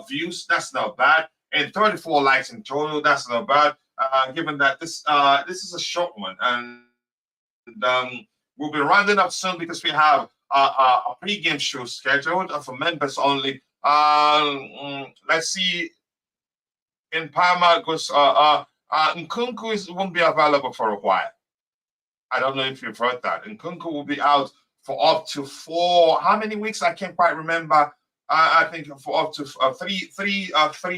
views. That's not bad. And 34 likes in total. That's not bad. Given that this is a short one, and we'll be rounding up soon because we have a pre-game show scheduled for members only. Let's see. In Parma, goes Nkunku won't be available for a while. I don't know if you've heard that. Nkunku will be out for up to how many weeks? I can't quite remember. I think for up to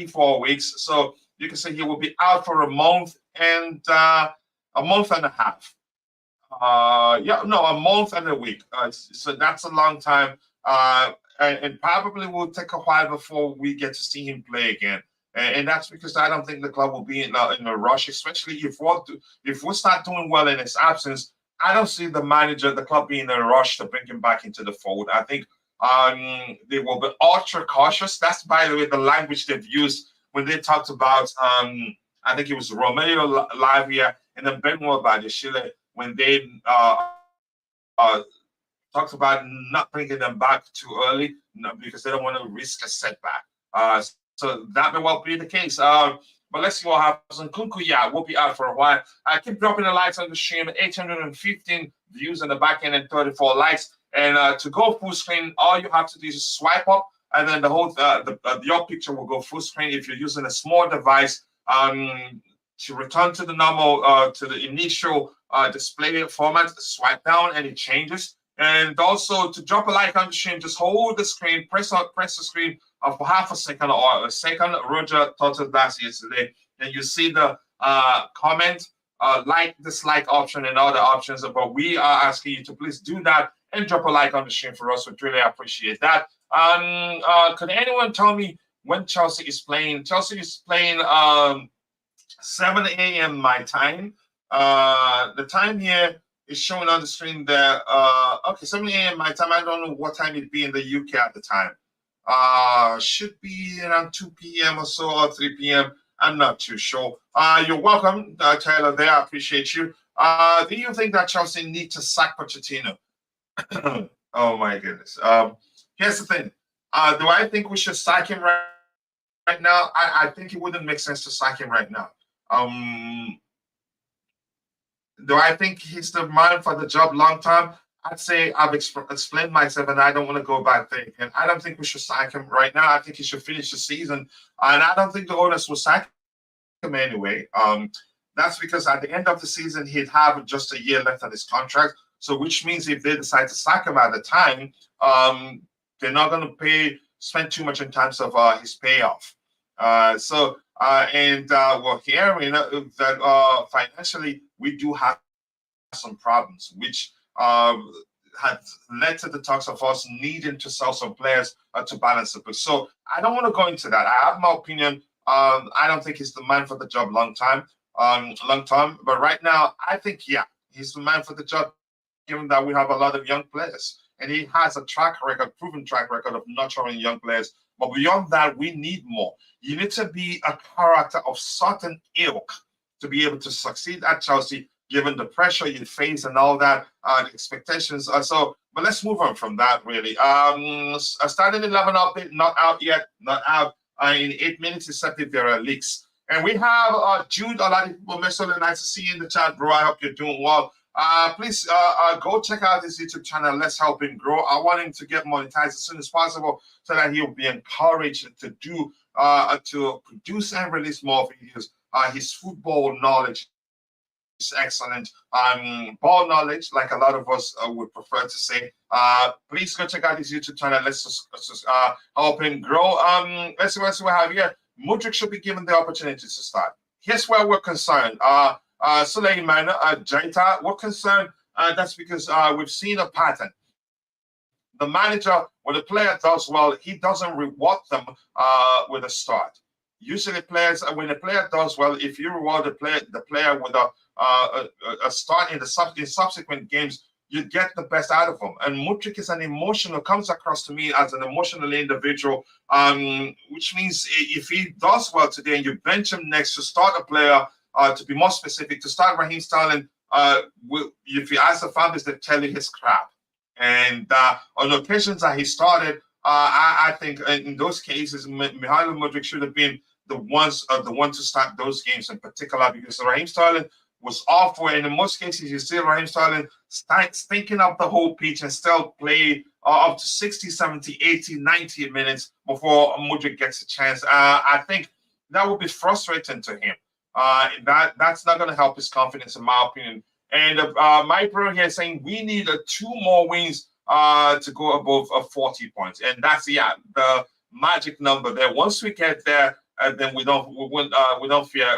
4 weeks. So you can say he will be out for a month and a half. A month and a week. So that's a long time. And probably will take a while before we get to see him play again. And that's because I don't think the club will be in a rush, especially if we start doing well in his absence. I don't see the club being in a rush to bring him back into the fold. I think they will be ultra cautious. That's, by the way, the language they've used when they talked about, I think it was Romeo Lavia and then Benoit Badiashile when they talked about not bringing them back too early because they don't want to risk a setback. So that may well be the case. But let's see what happens. And Nkunku, yeah, will be out for a while. I keep dropping the lights on the stream. 815 views on the back end and 34 likes. And to go full screen, all you have to do is swipe up, and then your picture will go full screen. If you're using a small device, to return to the normal, to the initial display format, swipe down, and it changes. And also to drop a like on the stream, just hold the screen, press the screen for half a second or a second. Roger taught us that yesterday, and you see the comment, like, dislike option and other options. But we are asking you to please do that and drop a like on the stream for us. We'd really appreciate that. Could anyone tell me when Chelsea is playing? Chelsea is playing 7 a.m. my time. The time here is showing on the screen there. Okay, 7 a.m. my time. I don't know what time it'd be in the UK at the time. Should be around 2 p.m. or so, or 3 p.m. I'm not too sure. You're welcome, Taylor. There, I appreciate you. Do you think that Chelsea need to sack Pochettino? Oh my goodness. Here's the thing. Do I think we should sack him right now? I think it wouldn't make sense to sack him right now. Do I think he's the man for the job long term? I'd say I've explained myself, and I don't want to go back there. And I don't think we should sack him right now. I think he should finish the season, and I don't think the owners will sack him anyway. That's because at the end of the season, he'd have just a year left on his contract. So, which means if they decide to sack him at the time, they're not going to spend too much in terms of his payoff. We're hearing that financially we do have some problems, which had led to the talks of us needing to sell some players to balance the book. So I don't want to go into that. I have my opinion. I don't think he's the man for the job long term. But right now, I think, yeah, he's the man for the job, given that we have a lot of young players. And he has a proven track record of nurturing young players. But beyond that, we need more. You need to be a character of certain ilk to be able to succeed at Chelsea, given the pressure you face and all that, the expectations. But let's move on from that, really. Starting 11 update, not out yet, not out. In 8 minutes, except if there are leaks. And we have Jude Oladipo Mesole. Nice to see you in the chat, bro. I hope you're doing well. Please go check out his YouTube channel. Let's help him grow. I want him to get monetized as soon as possible so that he'll be encouraged to produce and release more videos. His football knowledge is excellent. Ball knowledge, like a lot of us would prefer to say. Please go check out his YouTube channel. Let's just help him grow. Let's see what we have here. Mudryk should be given the opportunity to start. Here's where we're concerned. Suleiman Jaita, we're concerned. That's because we've seen a pattern. The manager, when the player does well, he doesn't reward them with a start. Usually, when a player does well, if you reward the player with a start in subsequent games, you get the best out of him. And Mudryk is comes across to me as an emotional individual, which means if he does well today and you bench him next to start a player, to be more specific, to start Raheem Sterling, if you ask the founders, they tell you his crap. And on occasions that he started, I think in those cases, Mihailo Mudryk should have been the one to start those games in particular, because Raheem Sterling was off where in most cases you see Raheem Sterling stinking up the whole pitch and still play up to 60, 70, 80, 90 minutes before Mudryk gets a chance. I think that would be frustrating to him. That's not going to help his confidence, in my opinion. And my bro here saying we need 2 more wins to go above 40 points, and that's the magic number there. Once we get there, then we don't fear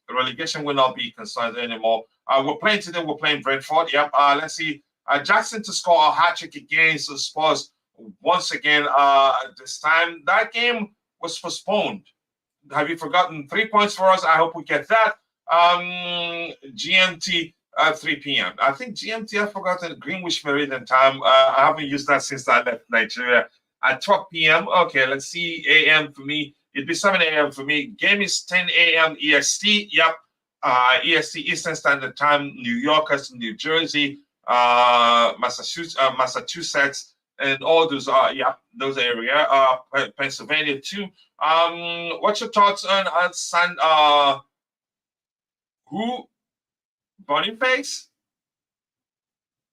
relegation will not be concerned anymore. We're playing today. We're playing Brentford. Yep. Let's see. Jackson to score a hat trick against the Spurs once again. This time that game was postponed. Have you forgotten? 3 points for us. I hope we get that. GMT 3 p.m. I think GMT, I forgot the Greenwich Meridian time. I haven't used that since I left Nigeria. At 12 p.m. Okay, let's see. AM for me. It'd be 7 a.m. for me. Game is 10 a.m. EST. Yep. EST, Eastern Standard Time. New Yorkers, New Jersey, Massachusetts, and all those those area. Pennsylvania too. What's your thoughts on who? Boniface?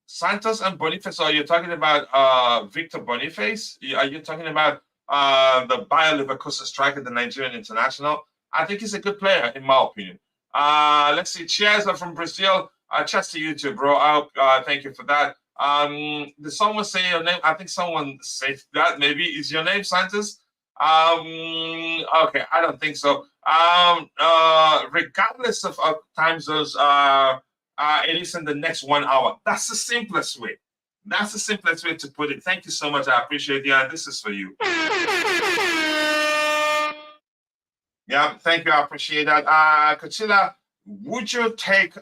Santos and Boniface? Are you talking about Victor Boniface? Are you talking about the Bayer Leverkusen striker, the Nigerian international? I think he's a good player, in my opinion. Let's see. Cheers from Brazil. Cheers to you too, bro. I hope, thank you for that. Did someone say your name? I think someone said that. Maybe is your name Santos? Okay, I don't think so. Regardless of time zones, it is in the next 1 hour. That's the simplest way. That's the simplest way to put it. Thank you so much. I appreciate it. This is for you. Yeah, thank you. I appreciate that. Kachila, would you take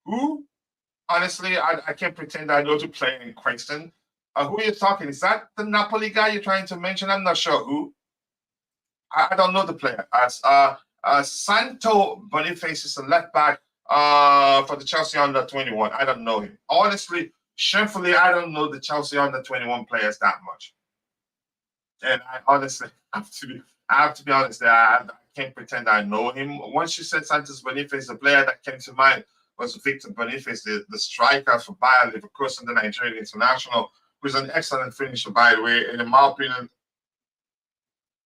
who? Honestly, I can't pretend I know to play in question. Who are you talking? Is that the Napoli guy you're trying to mention? I'm not sure who. I don't know the player. Santo Boniface is a left back for the Chelsea under 21. I don't know him. Honestly, shamefully, I don't know the Chelsea under 21 players that much. And I honestly have to be honest there. I can't pretend I know him. Once you said Santos Boniface, the player that came to mind was Victor Boniface, the striker for Bayer Leverkusen, the Nigerian international, who's an excellent finisher, by the way. And in my opinion,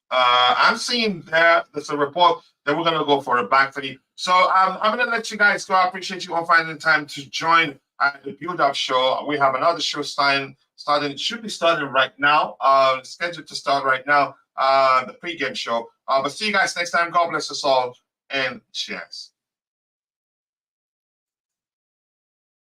I'm seeing there's a report that we're going to go for a back three. So I'm going to let you guys go. I appreciate you all finding the time to join the Build-Up show. We have another show should be starting right now, scheduled to start right now, the pregame show. But see you guys next time. God bless us all, and cheers.